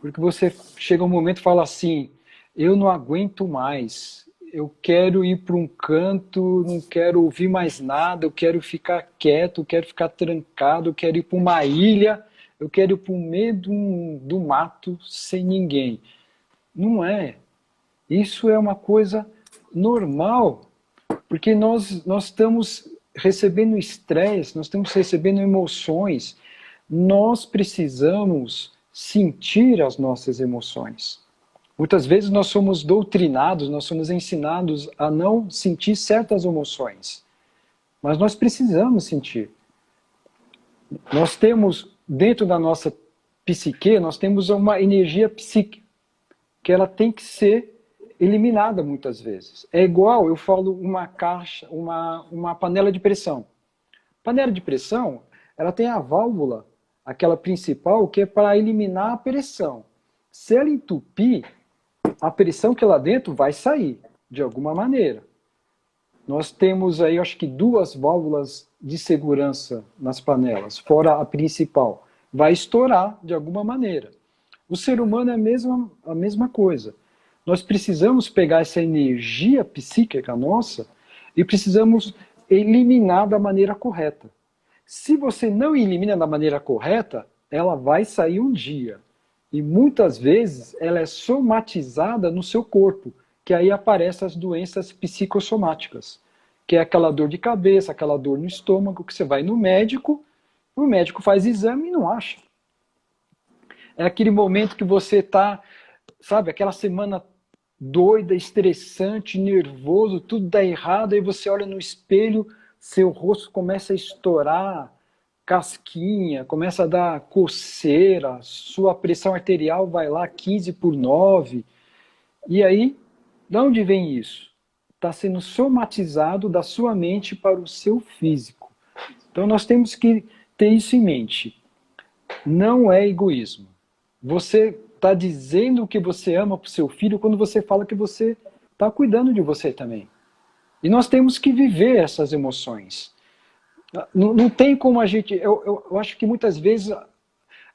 Porque você chega um momento e fala assim, eu não aguento mais, eu quero ir para um canto, não quero ouvir mais nada, eu quero ficar quieto, eu quero ficar trancado, eu quero ir para uma ilha, eu quero ir para o meio do mato sem ninguém. Não é. Isso é uma coisa normal, porque nós estamos recebendo estresse, nós estamos recebendo emoções, nós precisamos sentir as nossas emoções. Muitas vezes nós somos doutrinados, nós somos ensinados a não sentir certas emoções, mas nós precisamos sentir. Nós temos, dentro da nossa psique, nós temos uma energia psíquica, que ela tem que ser eliminada muitas vezes. É igual, eu falo, uma caixa, uma panela de pressão. Panela de pressão, ela tem a válvula, aquela principal, que é para eliminar a pressão. Se ela entupir, a pressão que é lá dentro vai sair, de alguma maneira. Nós temos aí, acho que 2 válvulas de segurança nas panelas, fora a principal. Vai estourar de alguma maneira. O ser humano é a mesma coisa. Nós precisamos pegar essa energia psíquica nossa e precisamos eliminar da maneira correta. Se você não elimina da maneira correta, ela vai sair um dia. E muitas vezes ela é somatizada no seu corpo, que aí aparecem as doenças psicossomáticas, que é aquela dor de cabeça, aquela dor no estômago, que você vai no médico, o médico faz exame e não acha. É aquele momento que você está, sabe, aquela semana doida, estressante, nervoso, tudo dá errado, aí você olha no espelho, seu rosto começa a estourar, casquinha, começa a dar coceira, sua pressão arterial vai lá 15/9. E aí, de onde vem isso? Está sendo somatizado da sua mente para o seu físico. Então nós temos que ter isso em mente. Não é egoísmo. Você está dizendo que você ama para o seu filho quando você fala que você está cuidando de você também. E nós temos que viver essas emoções. Não tem como a gente... Eu acho que muitas vezes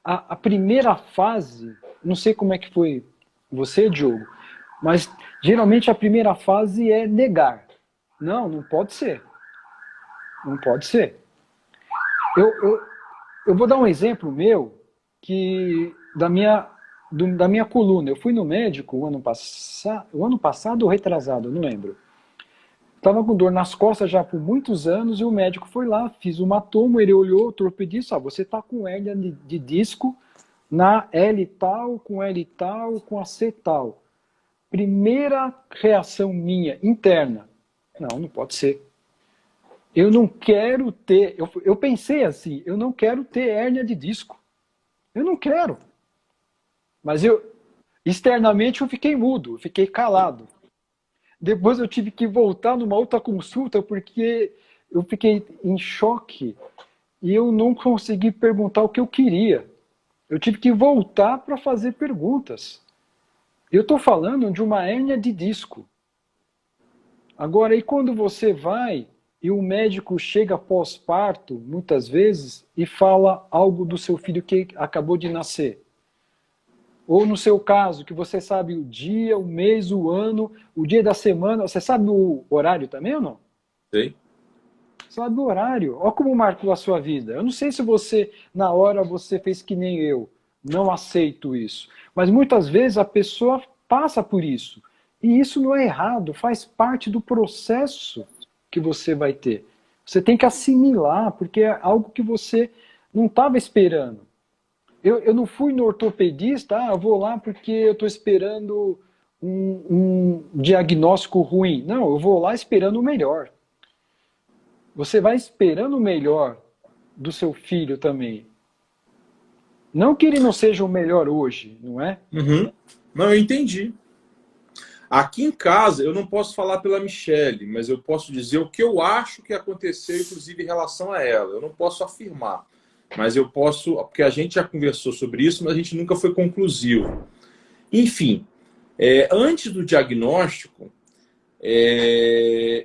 a primeira fase, não sei como é que foi você, Diogo, mas geralmente a primeira fase é negar. Não pode ser. Não pode ser. Eu vou dar um exemplo meu que da minha coluna. Eu fui no médico o ano passado ou retrasado, eu não lembro. Estava com dor nas costas já por muitos anos e o médico foi lá, fiz uma toma, ele olhou, o ortopedista, você está com hérnia de disco na L tal, com L tal, com a C tal. Primeira reação minha, interna, não pode ser. Eu não quero ter, eu pensei assim, eu não quero ter hérnia de disco. Eu não quero. Mas externamente eu fiquei mudo, eu fiquei calado. Depois eu tive que voltar numa outra consulta porque eu fiquei em choque e eu não consegui perguntar o que eu queria. Eu tive que voltar para fazer perguntas. Eu estou falando de uma hérnia de disco. Agora, e quando você vai e o médico chega pós-parto, muitas vezes, e fala algo do seu filho que acabou de nascer? Ou no seu caso, que você sabe o dia, o mês, o ano, o dia da semana, você sabe o horário também ou não? Sei. Sabe o horário. Olha como marcou a sua vida. Eu não sei se você, na hora, você fez que nem eu. Não aceito isso. Mas muitas vezes a pessoa passa por isso. E isso não é errado, faz parte do processo que você vai ter. Você tem que assimilar, porque é algo que você não estava esperando. Eu não fui no ortopedista, eu vou lá porque eu estou esperando um diagnóstico ruim. Não, eu vou lá esperando o melhor. Você vai esperando o melhor do seu filho também. Não que ele não seja o melhor hoje, não é? Uhum. Não, eu entendi. Aqui em casa, eu não posso falar pela Michelle, mas eu posso dizer o que eu acho que aconteceu, inclusive em relação a ela. Eu não posso afirmar, mas eu posso, porque a gente já conversou sobre isso, mas a gente nunca foi conclusivo. Enfim, antes do diagnóstico,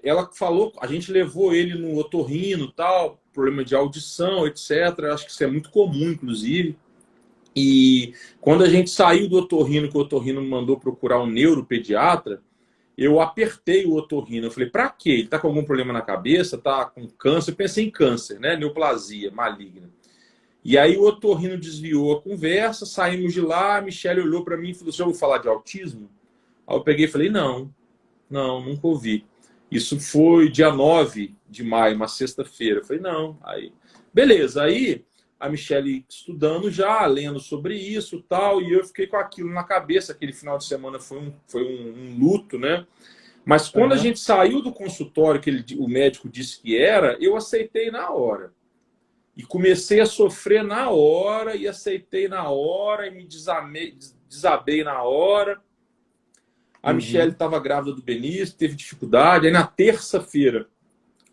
ela falou, a gente levou ele no otorrino, tal, problema de audição, etc. Eu acho que isso é muito comum, inclusive. E quando a gente saiu do otorrino, que o otorrino me mandou procurar um neuropediatra, eu apertei o otorrino. Eu falei, pra quê? Ele tá com algum problema na cabeça? Tá com câncer? Eu pensei em câncer, né? Neoplasia maligna. E aí o otorrino desviou a conversa, saímos de lá, a Michelle olhou para mim e falou, já ouviu falar de autismo? Aí eu peguei e falei, não, nunca ouvi. Isso foi dia 9 de maio, uma sexta-feira. Eu falei, não. Aí, beleza. Aí a Michelle estudando já, lendo sobre isso e tal, e eu fiquei com aquilo na cabeça. Aquele final de semana foi um luto, né? Mas quando a gente saiu do consultório, que o médico disse que era, eu aceitei na hora. E comecei a sofrer na hora, e aceitei na hora, e me desabei na hora. A Michelle estava grávida do Benício, teve dificuldade. Aí na terça-feira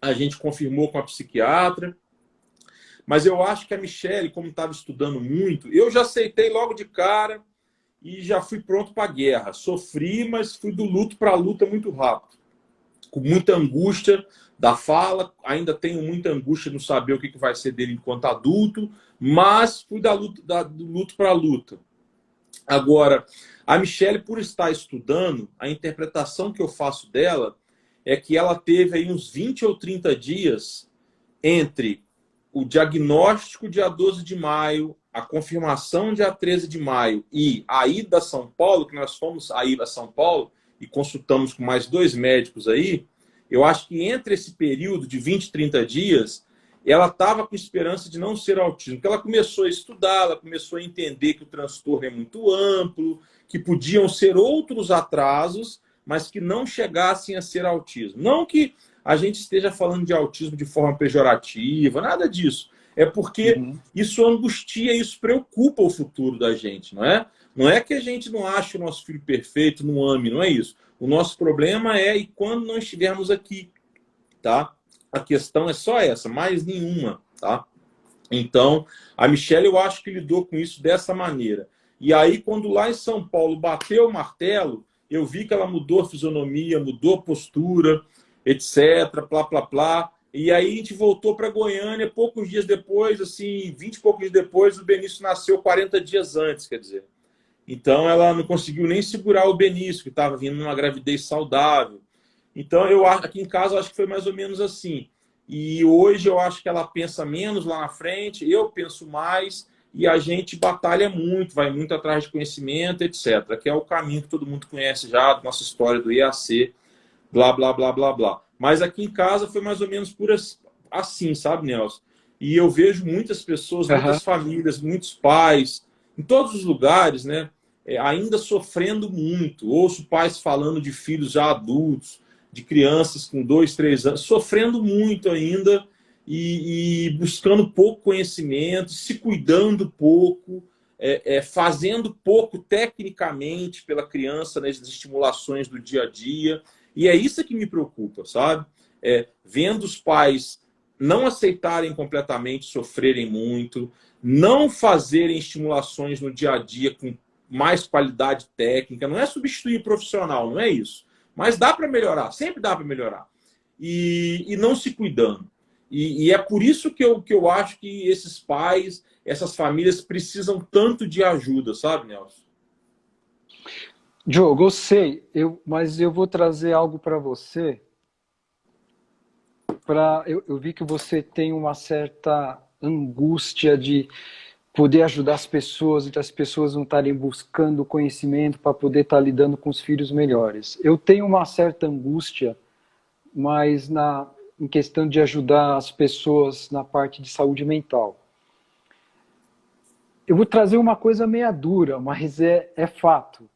a gente confirmou com a psiquiatra. Mas eu acho que a Michelle, como estava estudando muito, eu já aceitei logo de cara e já fui pronto para a guerra. Sofri, mas fui do luto para a luta muito rápido. Com muita angústia da fala, ainda tenho muita angústia de não saber o que vai ser dele enquanto adulto, mas fui do luto para a luta. Agora, a Michelle, por estar estudando, a interpretação que eu faço dela é que ela teve aí uns 20 ou 30 dias entre o diagnóstico dia 12 de maio, a confirmação dia 13 de maio e a ida a São Paulo, que nós fomos a ir a São Paulo e consultamos com mais 2 médicos aí. Eu acho que entre esse período de 20, 30 dias, ela estava com esperança de não ser autismo, porque ela começou a estudar, ela começou a entender que o transtorno é muito amplo, que podiam ser outros atrasos, mas que não chegassem a ser autismo. Não que a gente esteja falando de autismo de forma pejorativa, nada disso. É porque isso angustia, isso preocupa o futuro da gente, não é? Não é que a gente não ache o nosso filho perfeito, não ame, não é isso. O nosso problema é e quando não estivermos aqui, tá? A questão é só essa, mais nenhuma, tá? Então, a Michelle, eu acho que lidou com isso dessa maneira. E aí, quando lá em São Paulo bateu o martelo, eu vi que ela mudou a fisionomia, mudou a postura, etc, plá, plá, plá. E aí a gente voltou para Goiânia, poucos dias depois, assim, 20 e poucos dias depois, o Benício nasceu 40 dias antes, quer dizer. Então, ela não conseguiu nem segurar o Benício, que estava vindo numa gravidez saudável. Então, eu aqui em casa, eu acho que foi mais ou menos assim. E hoje eu acho que ela pensa menos lá na frente, eu penso mais, e a gente batalha muito, vai muito atrás de conhecimento, etc. Que é o caminho que todo mundo conhece já, nossa história do IAC, blá, blá, blá, blá, blá. Mas aqui em casa foi mais ou menos por assim, sabe, Nelson? E eu vejo muitas pessoas, muitas famílias, muitos pais, em todos os lugares, né? Ainda sofrendo muito. Ouço pais falando de filhos já adultos, de crianças com 2, 3 anos, sofrendo muito ainda e buscando pouco conhecimento, se cuidando pouco, fazendo pouco tecnicamente pela criança nas estimulações do dia a dia. E é isso que me preocupa, sabe? Vendo os pais não aceitarem completamente, sofrerem muito, não fazerem estimulações no dia a dia com mais qualidade técnica, não é substituir profissional, não é isso. Mas dá para melhorar, sempre dá para melhorar. E não se cuidando. E é por isso que eu acho que esses pais, essas famílias precisam tanto de ajuda, sabe, Nelson? Diogo, eu sei, mas eu vou trazer algo para você. Eu vi que você tem uma certa angústia de poder ajudar as pessoas, e as pessoas não estarem buscando conhecimento para poder estar lidando com os filhos melhores. Eu tenho uma certa angústia, mas em questão de ajudar as pessoas na parte de saúde mental. Eu vou trazer uma coisa meia dura, mas é fato.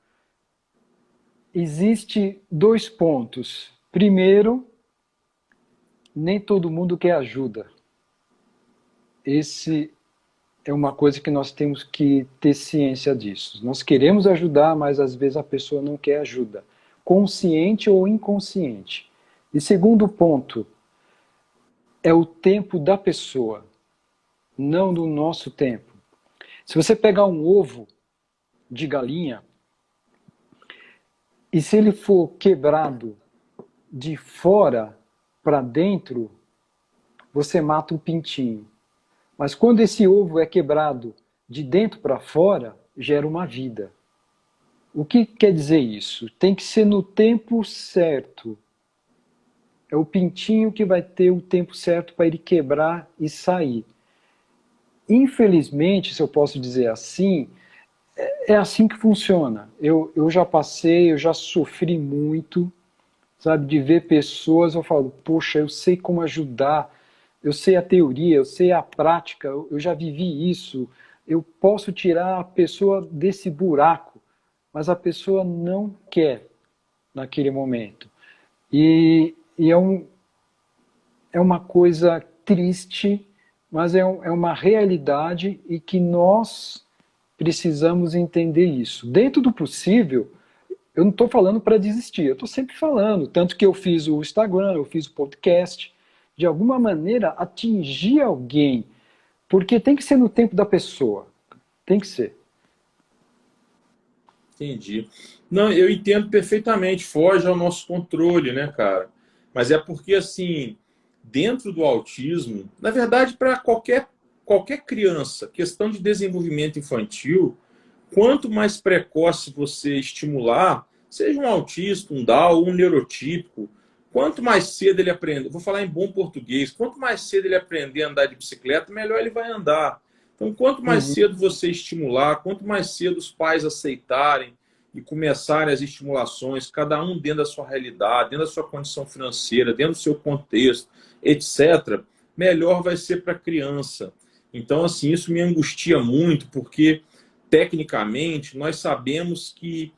Existe 2 pontos. Primeiro, nem todo mundo quer ajuda. Esse é uma coisa que nós temos que ter ciência disso. Nós queremos ajudar, mas às vezes a pessoa não quer ajuda. consciente ou inconsciente. E segundo ponto, é o tempo da pessoa, não do nosso tempo. Se você pegar um ovo de galinha, e se ele for quebrado de fora para dentro, você mata o pintinho. Mas quando esse ovo é quebrado de dentro para fora, gera uma vida. O que quer dizer isso? Tem que ser no tempo certo. É o pintinho que vai ter o tempo certo para ele quebrar e sair. Infelizmente, se eu posso dizer assim, é assim que funciona. Eu já passei, eu já sofri muito, sabe, de ver pessoas, eu falo, poxa, eu sei como ajudar, eu sei a teoria, eu sei a prática, eu já vivi isso, eu posso tirar a pessoa desse buraco, mas a pessoa não quer naquele momento. E é uma coisa triste, mas é uma realidade e que nós precisamos entender isso. Dentro do possível, eu não estou falando para desistir, eu estou sempre falando, tanto que eu fiz o Instagram, eu fiz o podcast, de alguma maneira atingir alguém, porque tem que ser no tempo da pessoa, tem que ser. Entendi. Não, eu entendo perfeitamente, foge ao nosso controle, né, cara? Mas é porque, assim, dentro do autismo, na verdade, para qualquer criança, questão de desenvolvimento infantil, quanto mais precoce você estimular, seja um autista, um Down, um neurotípico, quanto mais cedo ele aprender, vou falar em bom português, quanto mais cedo ele aprender a andar de bicicleta, melhor ele vai andar. Então, quanto mais cedo você estimular, quanto mais cedo os pais aceitarem e começarem as estimulações, cada um dentro da sua realidade, dentro da sua condição financeira, dentro do seu contexto, etc., melhor vai ser para a criança. Então, assim, isso me angustia muito, porque, tecnicamente, nós sabemos que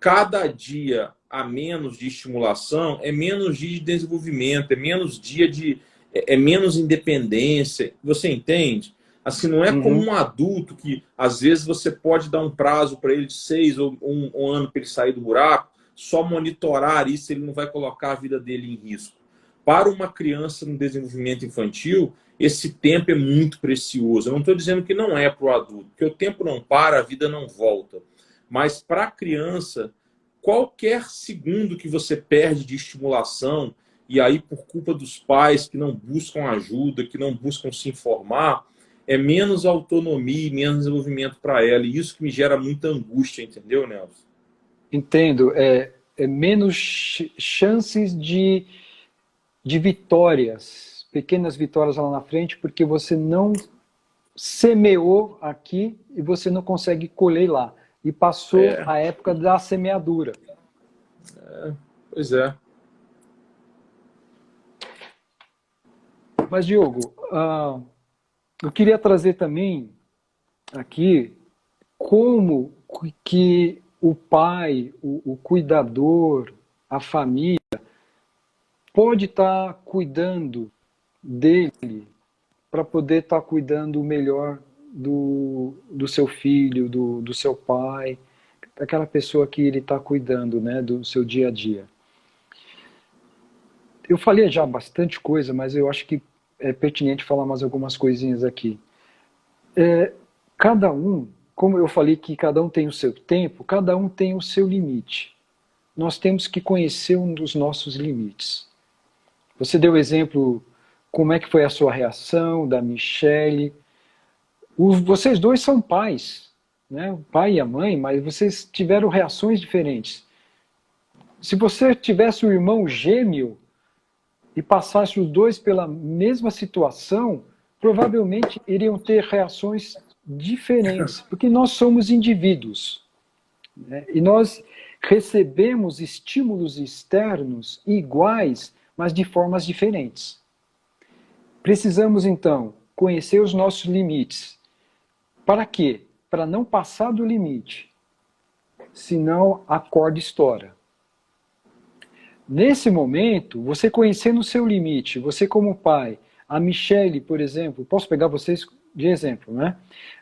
cada dia a menos de estimulação é menos dia de desenvolvimento, é menos dia de... é menos independência. Você entende? Assim, não é como um adulto que, às vezes, você pode dar um prazo para ele de 6 ou um ano para ele sair do buraco, só monitorar isso, ele não vai colocar a vida dele em risco. Para uma criança no desenvolvimento infantil, esse tempo é muito precioso. Eu não estou dizendo que não é para o adulto, porque o tempo não para, a vida não volta. Mas para a criança, qualquer segundo que você perde de estimulação, e aí por culpa dos pais que não buscam ajuda, que não buscam se informar, é menos autonomia e menos desenvolvimento para ela. E isso que me gera muita angústia, entendeu, Nelson? Entendo. É menos chances de vitórias, pequenas vitórias lá na frente, porque você não semeou aqui e você não consegue colher lá. E passou a época da semeadura. Pois é. Mas, Diogo, eu queria trazer também aqui como que o pai, o cuidador, a família, pode estar cuidando dele para poder estar cuidando melhor do seu filho, do seu pai, daquela pessoa que ele está cuidando, né, do seu dia a dia. Eu falei já bastante coisa, mas eu acho que é pertinente falar mais algumas coisinhas aqui. Cada um, como eu falei que cada um tem o seu tempo, cada um tem o seu limite. Nós temos que conhecer um dos nossos limites. Você deu exemplo, como é que foi a sua reação, da Michele. Vocês dois são pais, né? O pai e a mãe, mas vocês tiveram reações diferentes. Se você tivesse um irmão gêmeo e passasse os dois pela mesma situação, provavelmente iriam ter reações diferentes, porque nós somos indivíduos, né? E nós recebemos estímulos externos iguais, mas de formas diferentes. Precisamos, então, conhecer os nossos limites. Para quê? Para não passar do limite, senão a corda estoura. Nesse momento, você conhecendo o seu limite, você como pai, a Michele, por exemplo, posso pegar vocês de exemplo, né?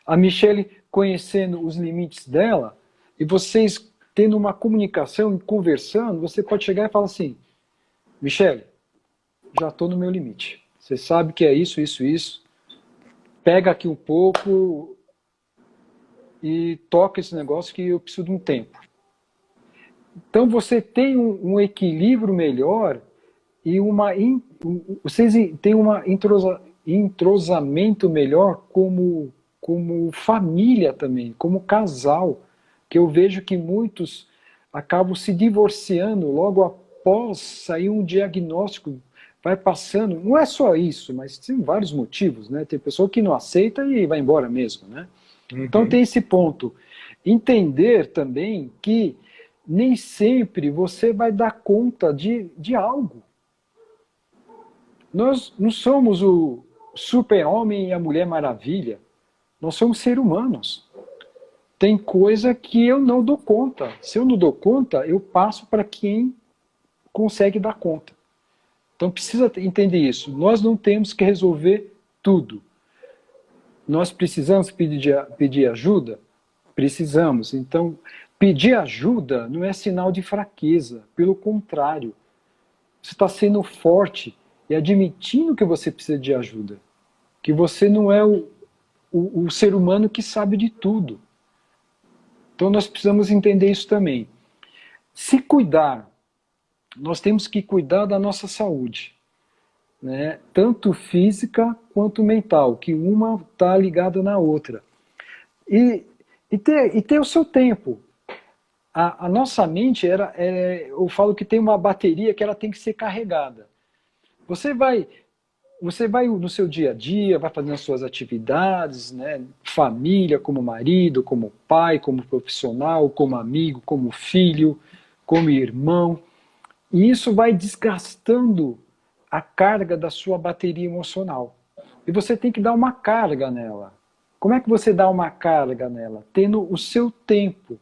A Michele conhecendo os limites dela, e vocês tendo uma comunicação, conversando, você pode chegar e falar assim, Michele, já estou no meu limite. Você sabe que é isso, isso, isso. Pega aqui um pouco e toca esse negócio que eu preciso de um tempo. Então você tem um equilíbrio melhor e vocês têm um entrosamento melhor como família também, como casal, que eu vejo que muitos acabam se divorciando logo após sair um diagnóstico, vai passando, não é só isso, mas tem vários motivos, né? Tem pessoa que não aceita e vai embora mesmo, né? Então tem esse ponto. Entender também que nem sempre você vai dar conta de algo. Nós não somos o super-homem e a Mulher Maravilha. Nós somos seres humanos. Tem coisa que eu não dou conta. Se eu não dou conta, eu passo para quem consegue dar conta. Então precisa entender isso. Nós não temos que resolver tudo. Nós precisamos pedir ajuda? Precisamos. Então, pedir ajuda não é sinal de fraqueza. Pelo contrário. Você está sendo forte e admitindo que você precisa de ajuda. Que você não é o ser humano que sabe de tudo. Então nós precisamos entender isso também. Se cuidar, nós temos que cuidar da nossa saúde. Né? Tanto física quanto mental, que uma está ligada na outra. E ter o seu tempo. A nossa mente, eu falo que tem uma bateria que ela tem que ser carregada. Você vai no seu dia a dia, vai fazendo as suas atividades, né? Família, como marido, como pai, como profissional, como amigo, como filho, como irmão. E isso vai desgastando a carga da sua bateria emocional. E você tem que dar uma carga nela. Como é que você dá uma carga nela? Tendo o seu tempo.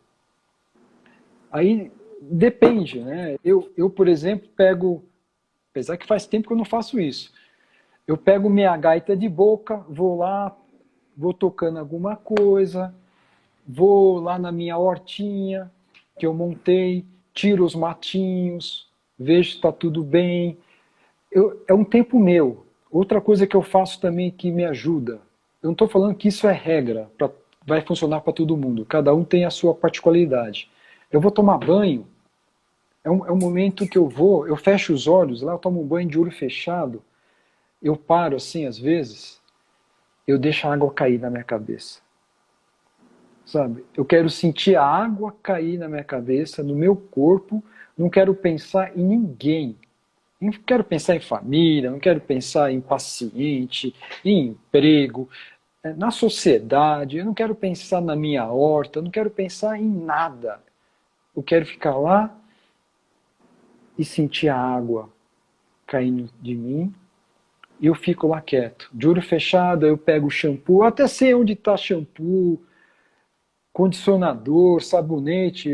Aí depende, né? Eu, por exemplo, pego, apesar que faz tempo que eu não faço isso, eu pego minha gaita de boca, vou lá, vou tocando alguma coisa, vou lá na minha hortinha que eu montei, tiro os matinhos, vejo se está tudo bem. É um tempo meu. Outra coisa que eu faço também que me ajuda, eu não estou falando que isso é regra, vai funcionar para todo mundo, cada um tem a sua particularidade. Eu vou tomar banho, é um momento que eu fecho os olhos, lá eu tomo um banho de olho fechado, eu paro assim às vezes, eu deixo a água cair na minha cabeça. Sabe? Eu quero sentir a água cair na minha cabeça, no meu corpo, não quero pensar em ninguém. Não quero pensar em família, não quero pensar em paciente, em emprego, na sociedade, eu não quero pensar na minha horta, eu não quero pensar em nada. Eu quero ficar lá e sentir a água caindo de mim, e eu fico lá quieto. De olho fechado, eu pego o shampoo, eu até sei onde está shampoo, condicionador, sabonete,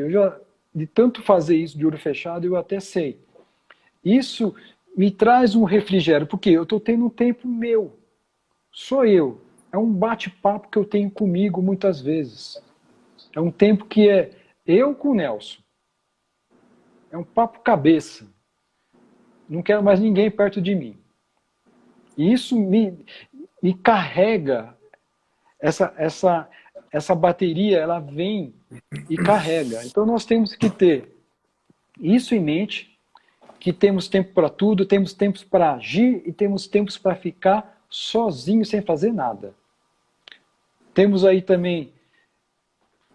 de tanto fazer isso de olho fechado, eu até sei. Isso me traz um refrigério, porque eu estou tendo um tempo meu, sou eu. É um bate-papo que eu tenho comigo muitas vezes. É um tempo que é eu com o Nelson. É um papo cabeça. Não quero mais ninguém perto de mim. E isso me carrega, essa bateria, ela vem e carrega. Então nós temos que ter isso em mente, que temos tempo para tudo, temos tempos para agir e temos tempos para ficar sozinho sem fazer nada. Temos aí também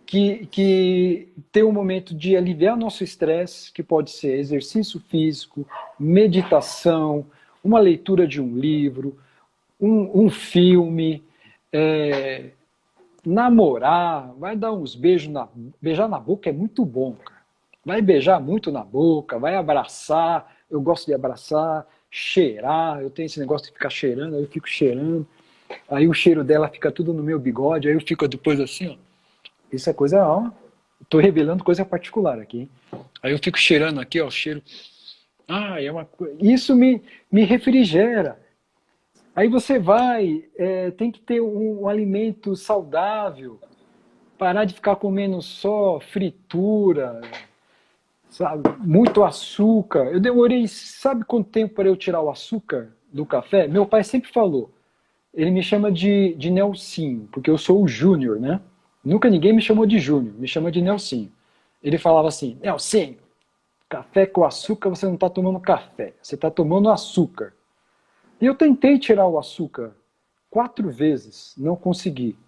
que ter um momento de aliviar nosso estresse, que pode ser exercício físico, meditação, uma leitura de um livro, um filme, namorar, vai dar uns beijos, beijar na boca é muito bom, cara. Vai beijar muito na boca, vai abraçar, eu gosto de abraçar, cheirar, eu tenho esse negócio de ficar cheirando, aí eu fico cheirando, aí o cheiro dela fica tudo no meu bigode, aí eu fico depois assim, ó. Isso é coisa, ó, tô revelando coisa particular aqui, hein? Aí eu fico cheirando aqui, ó, o cheiro, é uma coisa, isso me refrigera. Aí você vai, tem que ter um alimento saudável, parar de ficar comendo só fritura, sabe? Muito açúcar. Eu demorei, sabe quanto tempo para eu tirar o açúcar do café? Meu pai sempre falou. Ele me chama de Nelsinho, porque eu sou o Júnior, né? Nunca ninguém me chamou de Júnior, me chama de Nelsinho. Ele falava assim, Nelsinho, café com açúcar você não está tomando café, você está tomando açúcar. E eu tentei tirar o açúcar 4 vezes, não consegui.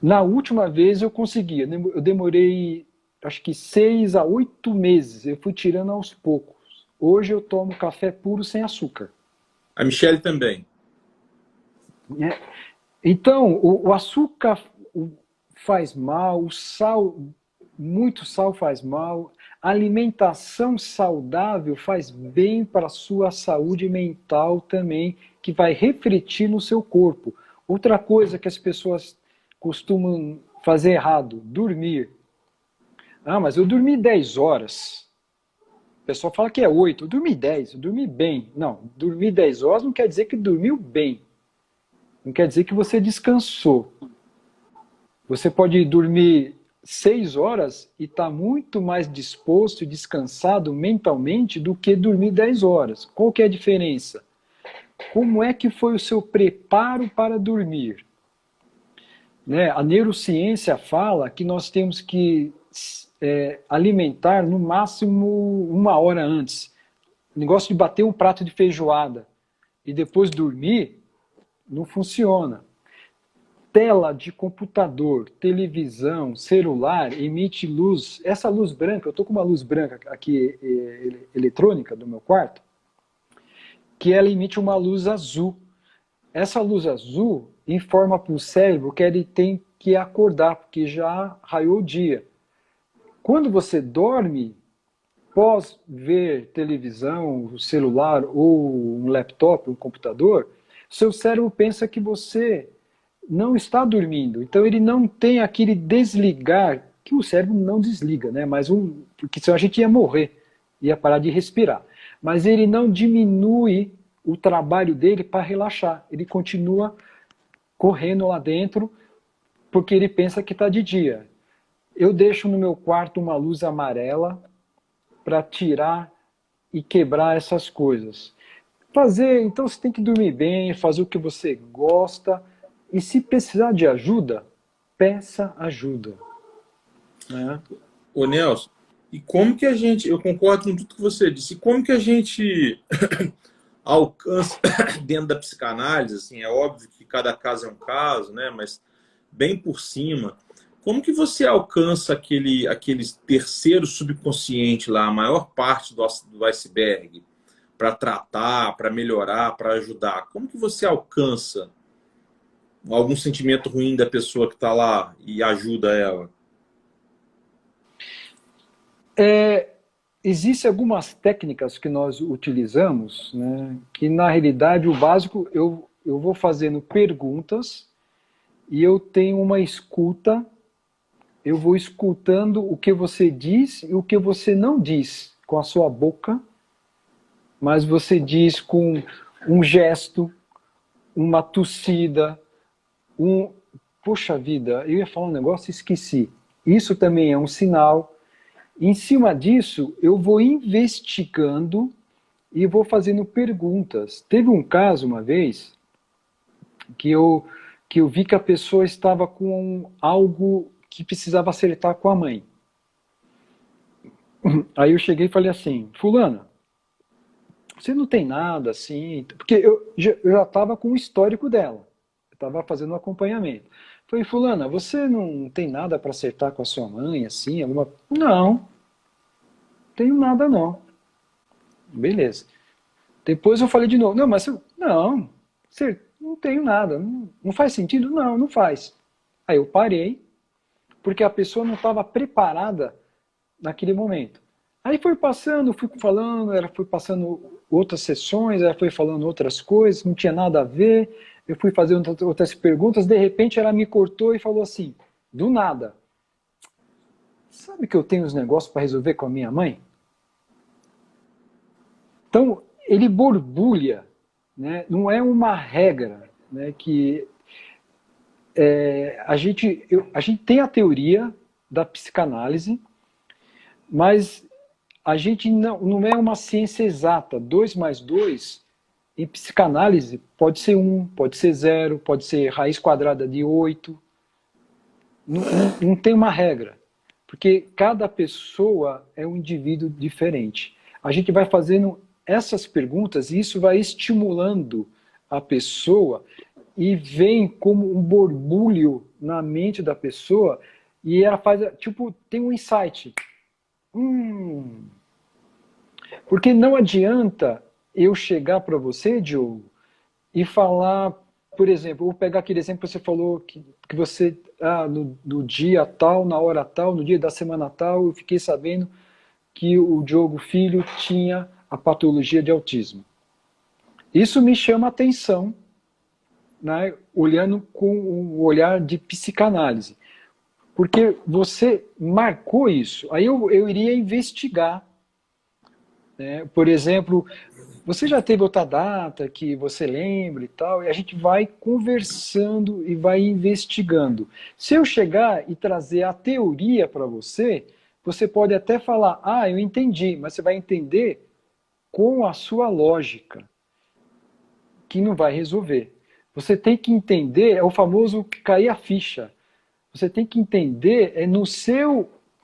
Na última vez eu consegui, eu demorei acho que 6 a 8 meses, eu fui tirando aos poucos. Hoje eu tomo café puro sem açúcar. A Michelle também. Né? Então, o açúcar faz mal, o sal, muito sal faz mal, a alimentação saudável faz bem para a sua saúde mental também, que vai refletir no seu corpo. Outra coisa que as pessoas costumam fazer errado, dormir. Ah, mas eu dormi 10 horas. O pessoal fala que é 8, eu dormi 10, eu dormi bem. Não, dormir 10 horas não quer dizer que dormiu bem. Não quer dizer que você descansou. Você pode dormir 6 horas e estar muito mais disposto e descansado mentalmente do que dormir 10 horas. Qual que é a diferença? Como é que foi o seu preparo para dormir? Né? A neurociência fala que nós temos que alimentar no máximo 1 hora antes. O negócio de bater um prato de feijoada e depois dormir não funciona. Tela de computador, televisão, celular, emite luz. Essa luz branca, eu estou com uma luz branca aqui, eletrônica, do meu quarto, que ela emite uma luz azul. Essa luz azul informa para o cérebro que ele tem que acordar, porque já raiou o dia. Quando você dorme, pós ver televisão, celular ou um laptop, um computador, seu cérebro pensa que você não está dormindo. Então ele não tem aquele desligar, que o cérebro não desliga, né? Mas porque senão a gente ia morrer, ia parar de respirar. Mas ele não diminui o trabalho dele para relaxar. Ele continua correndo lá dentro porque ele pensa que está de dia. Eu deixo no meu quarto uma luz amarela para tirar e quebrar essas coisas. Então você tem que dormir bem, fazer o que você gosta, e se precisar de ajuda, peça ajuda. Né? Ô Nelson, e como que a gente, eu concordo com tudo que você disse, e como que a gente alcança dentro da psicanálise, assim, é óbvio que cada caso é um caso, né, mas bem por cima, como que você alcança aquele terceiro subconsciente lá, a maior parte do iceberg, para tratar, para melhorar, para ajudar? Como que você alcança algum sentimento ruim da pessoa que está lá e ajuda ela? Existem algumas técnicas que nós utilizamos, né, que na realidade o básico eu vou fazendo perguntas e eu tenho uma escuta, eu vou escutando o que você diz e o que você não diz com a sua boca, mas você diz com um gesto, uma tossida, Poxa vida, eu ia falar um negócio e esqueci. Isso também é um sinal. Em cima disso, eu vou investigando e vou fazendo perguntas. Teve um caso uma vez que eu vi que a pessoa estava com algo que precisava acertar com a mãe. Aí eu cheguei e falei assim, fulana, você não tem nada assim... Porque eu já estava com o histórico dela. Eu estava fazendo um acompanhamento. Falei, fulana, você não tem nada para acertar com a sua mãe, assim? Não, tenho nada não. Beleza. Depois eu falei de novo, não, mas não, não tenho nada, não faz sentido? Não, não faz. Aí eu parei, porque a pessoa não estava preparada naquele momento. Aí foi passando, fui falando, ela foi passando outras sessões, ela foi falando outras coisas, não tinha nada a ver, eu fui fazendo outras perguntas, de repente ela me cortou e falou assim, do nada, sabe que eu tenho uns negócios para resolver com a minha mãe? Então, ele borbulha, né? Não é uma regra, né? Que a gente tem a teoria da psicanálise, mas a gente não é uma ciência exata. 2 mais 2 em psicanálise pode ser 1, pode ser 0, pode ser raiz quadrada de 8. Não tem uma regra, porque cada pessoa é um indivíduo diferente. A gente vai fazendo essas perguntas e isso vai estimulando a pessoa e vem como um borbulho na mente da pessoa e ela faz, tipo, tem um insight. Porque não adianta eu chegar para você, Diogo, e falar, por exemplo, vou pegar aquele exemplo que você falou, que você, no dia tal, na hora tal, no dia da semana tal, eu fiquei sabendo que o Diogo Filho tinha a patologia de autismo. Isso me chama a atenção, né, olhando com um olhar de psicanálise. Porque você marcou isso. Aí eu iria investigar. Né? Por exemplo, você já teve outra data que você lembra e tal, e a gente vai conversando e vai investigando. Se eu chegar e trazer a teoria para você, você pode até falar, eu entendi, mas você vai entender com a sua lógica, que não vai resolver. Você tem que entender, é o famoso cair a ficha. Você tem que entender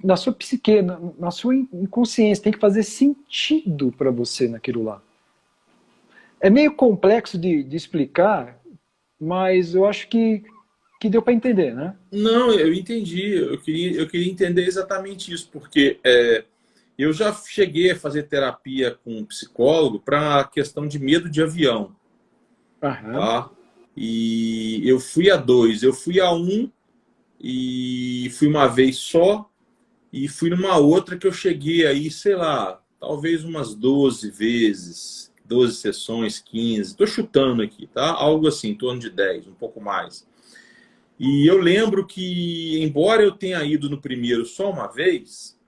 na sua psique, na sua inconsciência, tem que fazer sentido para você naquilo lá. É meio complexo de explicar, mas eu acho que deu para entender, né? Não, eu entendi. Eu queria entender exatamente isso, porque eu já cheguei a fazer terapia com um psicólogo para a questão de medo de avião, Aham. tá? E eu fui a 2. Eu fui a 1 e fui uma vez só, e fui numa outra que eu cheguei aí, sei lá, talvez umas 12 vezes, 12 sessões, 15. Estou chutando aqui, tá? Algo assim, em torno de 10, um pouco mais. E eu lembro que, embora eu tenha ido no primeiro só uma vez,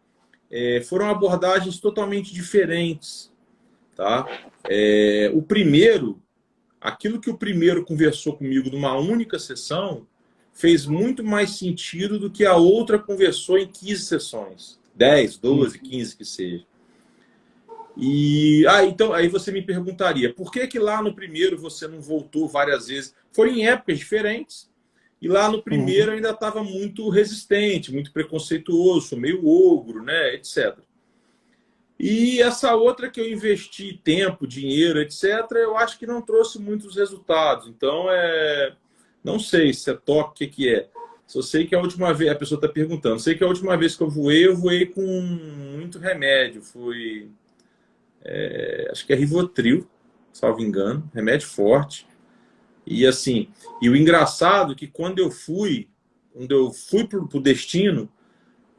foram abordagens totalmente diferentes, tá? O primeiro, aquilo que o primeiro conversou comigo numa única sessão, fez muito mais sentido do que a outra conversou em 15 sessões. 10, 12, 15 que seja. E então aí você me perguntaria, por que que lá no primeiro você não voltou várias vezes? Foram em épocas diferentes. E lá no primeiro eu ainda estava muito resistente, muito preconceituoso, meio ogro, né, etc. E essa outra que eu investi tempo, dinheiro, etc., eu acho que não trouxe muitos resultados. Então, não sei se é toque, o que que é. Só sei que a última vez, a pessoa está perguntando, sei que a última vez que eu voei com muito remédio. Acho que é Rivotril, salvo engano, remédio forte. E assim, e o engraçado é que quando eu fui para o destino,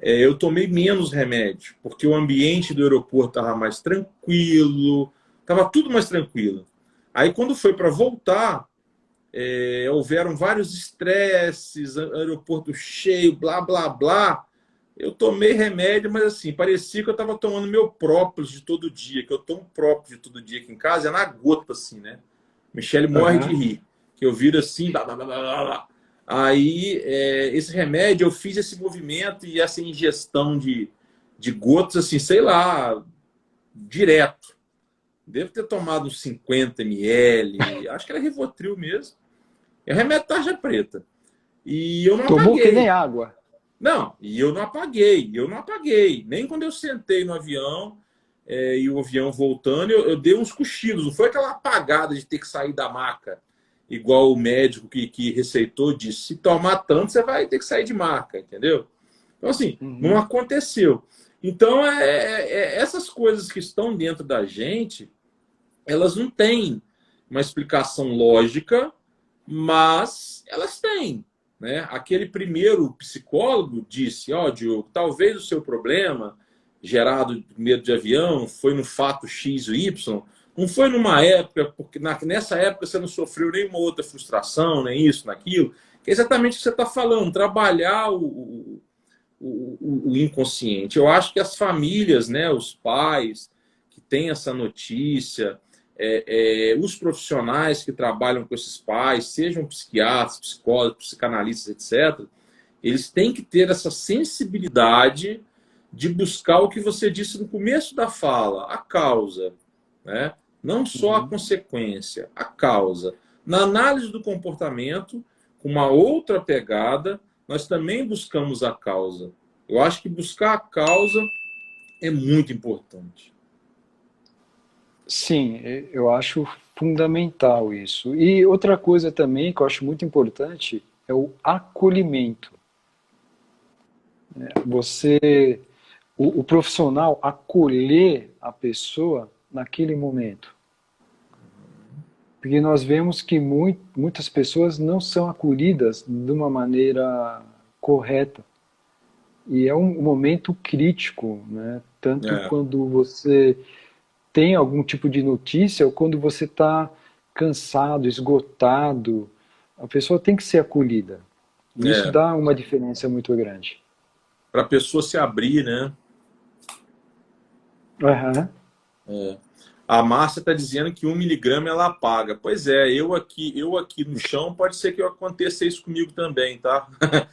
eu tomei menos remédio, porque o ambiente do aeroporto estava mais tranquilo, estava tudo mais tranquilo. Aí quando foi para voltar, houveram vários estresses, aeroporto cheio, blá, blá, blá. Eu tomei remédio, mas assim, parecia que eu estava tomando meu própolis de todo dia, que eu tomo própolis de todo dia aqui em casa, é na gota, assim, né? Michele morre de rir, que eu viro assim, blá, blá, blá, blá, blá. Aí, esse remédio, eu fiz esse movimento e essa ingestão de gotas, assim, sei lá, direto. Devo ter tomado uns 50 ml, acho que era Rivotril mesmo. É remédio tarja preta. E eu não Tomou que nem apaguei. água. Não, e eu não apaguei. Nem quando eu sentei no avião, e o avião voltando, eu dei uns cochilos. Não foi aquela apagada de ter que sair da maca, igual o médico que receitou disse: se tomar tanto, você vai ter que sair de maca, entendeu? Então, assim, não aconteceu. Então, essas coisas que estão dentro da gente, elas não têm uma explicação lógica, mas elas têm. Né? Aquele primeiro psicólogo disse: Diogo, talvez o seu problema gerado de medo de avião foi no fato X ou Y, não foi numa época, porque nessa época você não sofreu nenhuma outra frustração, nem isso, naquilo, que é exatamente o que você está falando, trabalhar o inconsciente. Eu acho que as famílias, né, os pais que têm essa notícia, os profissionais que trabalham com esses pais, sejam psiquiatras, psicólogos, psicanalistas, etc., eles têm que ter essa sensibilidade de buscar o que você disse no começo da fala, a causa, né? Não só a consequência, a causa. Na análise do comportamento, com uma outra pegada, nós também buscamos a causa. Eu acho que buscar a causa é muito importante. Sim, eu acho fundamental isso. E outra coisa também que eu acho muito importante é o acolhimento. Você, o profissional acolher a pessoa naquele momento. Porque nós vemos que muitas pessoas não são acolhidas de uma maneira correta. E é um momento crítico, né? Tanto quando você tem algum tipo de notícia ou quando você está cansado, esgotado, a pessoa tem que ser acolhida. E isso dá uma diferença muito grande. Para a pessoa se abrir, né? A Márcia está dizendo que 1 miligrama ela apaga. Pois é, eu aqui no chão, pode ser que aconteça isso comigo também, tá?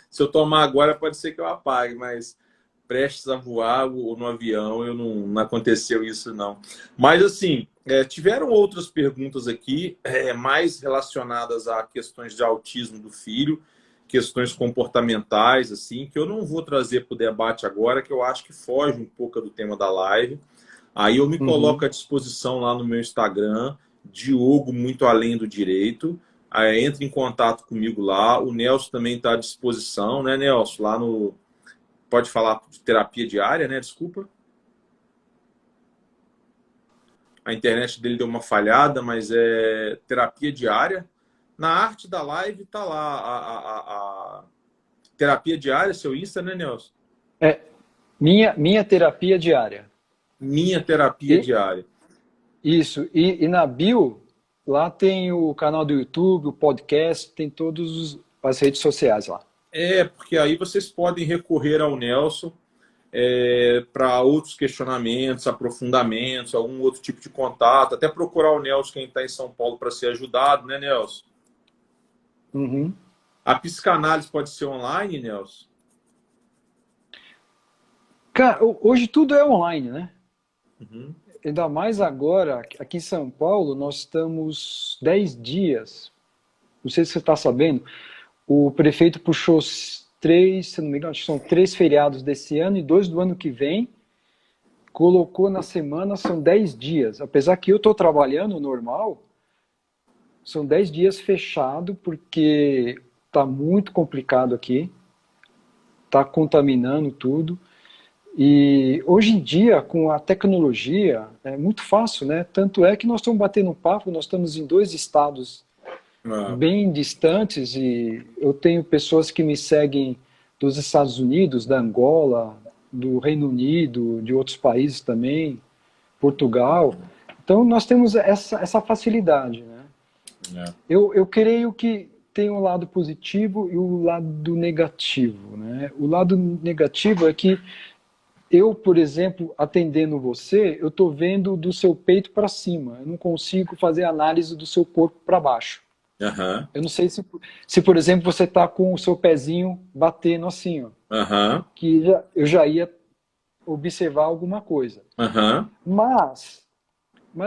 Se eu tomar agora, pode ser que eu apague, mas prestes a voar ou no avião, não aconteceu isso, não. Mas, assim, tiveram outras perguntas aqui, mais relacionadas a questões de autismo do filho, questões comportamentais, assim, que eu não vou trazer para o debate agora, que eu acho que foge um pouco do tema da live. Aí eu me coloco à disposição lá no meu Instagram, Diogo Muito Além do Direito. Aí entra em contato comigo lá. O Nelson também está à disposição, né, Nelson? Lá no... Pode falar de terapia diária, né? Desculpa. A internet dele deu uma falhada, mas é terapia diária. Na arte da live tá lá a terapia diária, seu Insta, né, Nelson? Minha terapia diária. Minha terapia diária. Isso. E na bio, lá tem o canal do YouTube, o podcast, tem todas as redes sociais lá. Porque aí vocês podem recorrer ao Nelson para outros questionamentos, aprofundamentos, algum outro tipo de contato, até procurar o Nelson, quem está em São Paulo, para ser ajudado, né, Nelson? A psicanálise pode ser online, Nelson? Cara, hoje tudo é online, né? Ainda mais agora, aqui em São Paulo, nós estamos 10 dias. Não sei se você está sabendo, o prefeito puxou 3, se não me engano, acho que são 3 feriados desse ano e 2 do ano que vem. Colocou na semana, são 10 dias. Apesar que eu estou trabalhando normal, são 10 dias fechado, porque está muito complicado aqui. Está contaminando tudo. E hoje em dia, com a tecnologia, é muito fácil, né? Tanto é que nós estamos batendo um papo, nós estamos em 2 estados bem distantes e eu tenho pessoas que me seguem dos Estados Unidos, da Angola, do Reino Unido, de outros países também, Portugal. Então nós temos essa facilidade, né? Eu creio que tem um lado positivo e o lado negativo, né? O lado negativo é que eu, por exemplo, atendendo você, eu estou vendo do seu peito para cima. Eu não consigo fazer análise do seu corpo para baixo. Eu não sei se, por exemplo, você está com o seu pezinho batendo assim, ó, que eu já ia observar alguma coisa. Mas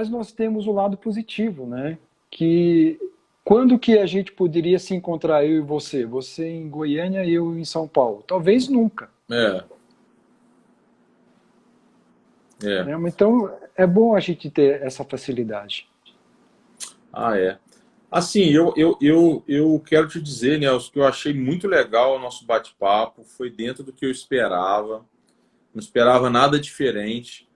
nós temos o lado positivo, né? Que quando que a gente poderia se encontrar, eu e você? Você em Goiânia e eu em São Paulo? Talvez nunca. Então, é bom a gente ter essa facilidade. Assim, eu quero te dizer, Nelson, que eu achei muito legal o nosso bate-papo, foi dentro do que eu esperava, não esperava nada diferente.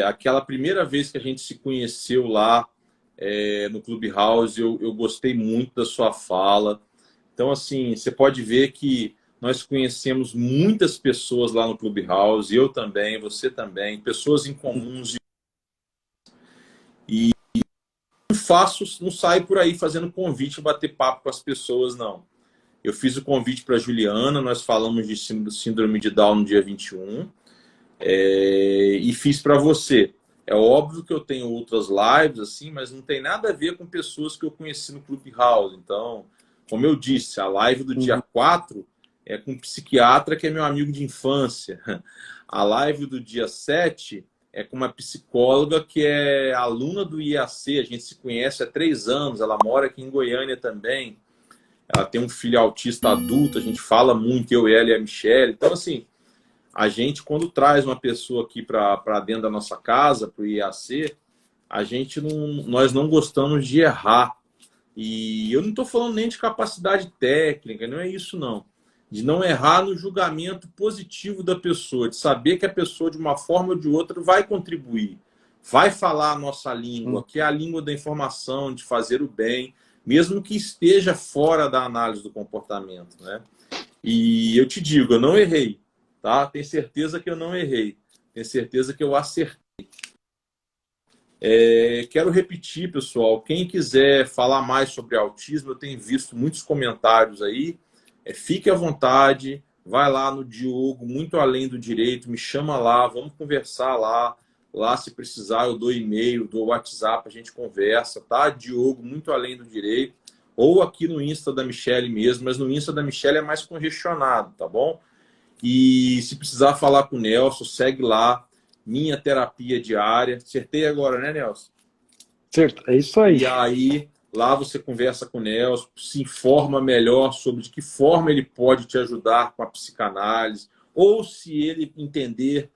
Aquela primeira vez que a gente se conheceu lá no Clubhouse, eu gostei muito da sua fala. Então, assim, você pode ver que nós conhecemos muitas pessoas lá no Clubhouse, eu também, você também, pessoas em comuns. E não saio por aí fazendo convite, bater papo com as pessoas, não. Eu fiz o convite para a Juliana, nós falamos de síndrome de Down no dia 21, e fiz para você. É óbvio que eu tenho outras lives, assim, mas não tem nada a ver com pessoas que eu conheci no Clubhouse. Então, como eu disse, a live do dia Uhum. 4 é com um psiquiatra que é meu amigo de infância. A live do dia 7 é com uma psicóloga que é aluna do IAC. A gente se conhece há 3 anos. Ela mora aqui em Goiânia também. Ela tem um filho autista adulto. A gente fala muito, eu, ela e a Michelle. Então, assim, a gente, quando traz uma pessoa aqui para dentro da nossa casa, para o IAC, nós não gostamos de errar. E eu não estou falando nem de capacidade técnica, não é isso não. De não errar no julgamento positivo da pessoa, de saber que a pessoa, de uma forma ou de outra, vai contribuir, vai falar a nossa língua, que é a língua da informação, de fazer o bem, mesmo que esteja fora da análise do comportamento, né? E eu te digo, eu não errei, tá? Tenho certeza que eu não errei. Tenho certeza que eu acertei. Quero repetir, pessoal, quem quiser falar mais sobre autismo, eu tenho visto muitos comentários aí. Fique à vontade, vai lá no Diogo, muito além do direito, me chama lá, vamos conversar lá. Lá, se precisar, eu dou e-mail, dou WhatsApp, a gente conversa, tá? Diogo, muito além do direito. Ou aqui no Insta da Michelle mesmo, mas no Insta da Michelle é mais congestionado, tá bom? E se precisar falar com o Nelson, segue lá, Minha Terapia Diária. Acertei agora, né, Nelson? Certo, é isso aí. E aí, lá você conversa com o Nelson, se informa melhor sobre de que forma ele pode te ajudar com a psicanálise, ou se ele entender,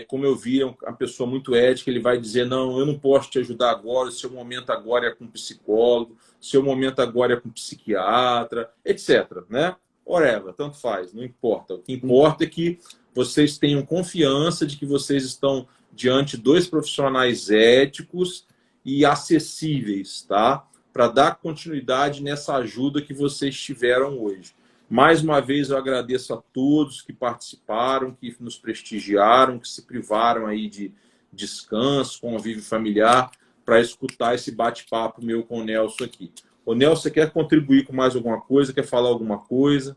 como eu vi, é uma pessoa muito ética, ele vai dizer, não, eu não posso te ajudar agora, o seu momento agora é com psicólogo, o seu momento agora é com psiquiatra, etc. Né? Whatever, tanto faz, não importa. O que importa é que vocês tenham confiança de que vocês estão diante de dois profissionais éticos e acessíveis, tá? Para dar continuidade nessa ajuda que vocês tiveram hoje. Mais uma vez eu agradeço a todos que participaram, que nos prestigiaram, que se privaram aí de descanso, convívio familiar, para escutar esse bate-papo meu com o Nelson aqui. Ô Nelson, você quer contribuir com mais alguma coisa? Quer falar alguma coisa?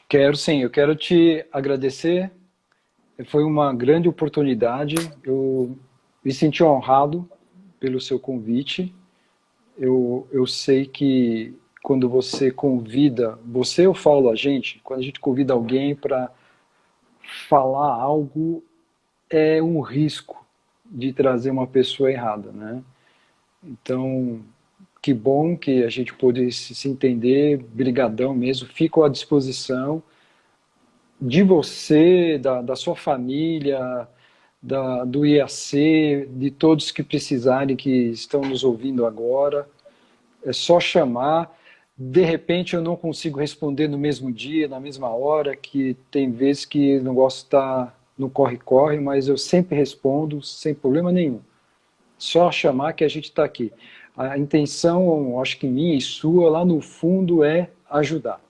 Quero sim, eu quero te agradecer. Foi uma grande oportunidade. Eu me senti honrado pelo seu convite. Eu sei que quando você convida, você eu falo a gente, quando a gente convida alguém para falar algo, é um risco de trazer uma pessoa errada, né? Então, que bom que a gente pôde se entender, brigadão mesmo, fico à disposição de você, da sua família, do IAC, de todos que precisarem, que estão nos ouvindo agora. É só chamar. De repente eu não consigo responder no mesmo dia, na mesma hora, que tem vezes que não gosto de estar no corre-corre, mas eu sempre respondo sem problema nenhum. Só chamar que a gente está aqui. A intenção, acho que minha e sua, lá no fundo, é ajudar.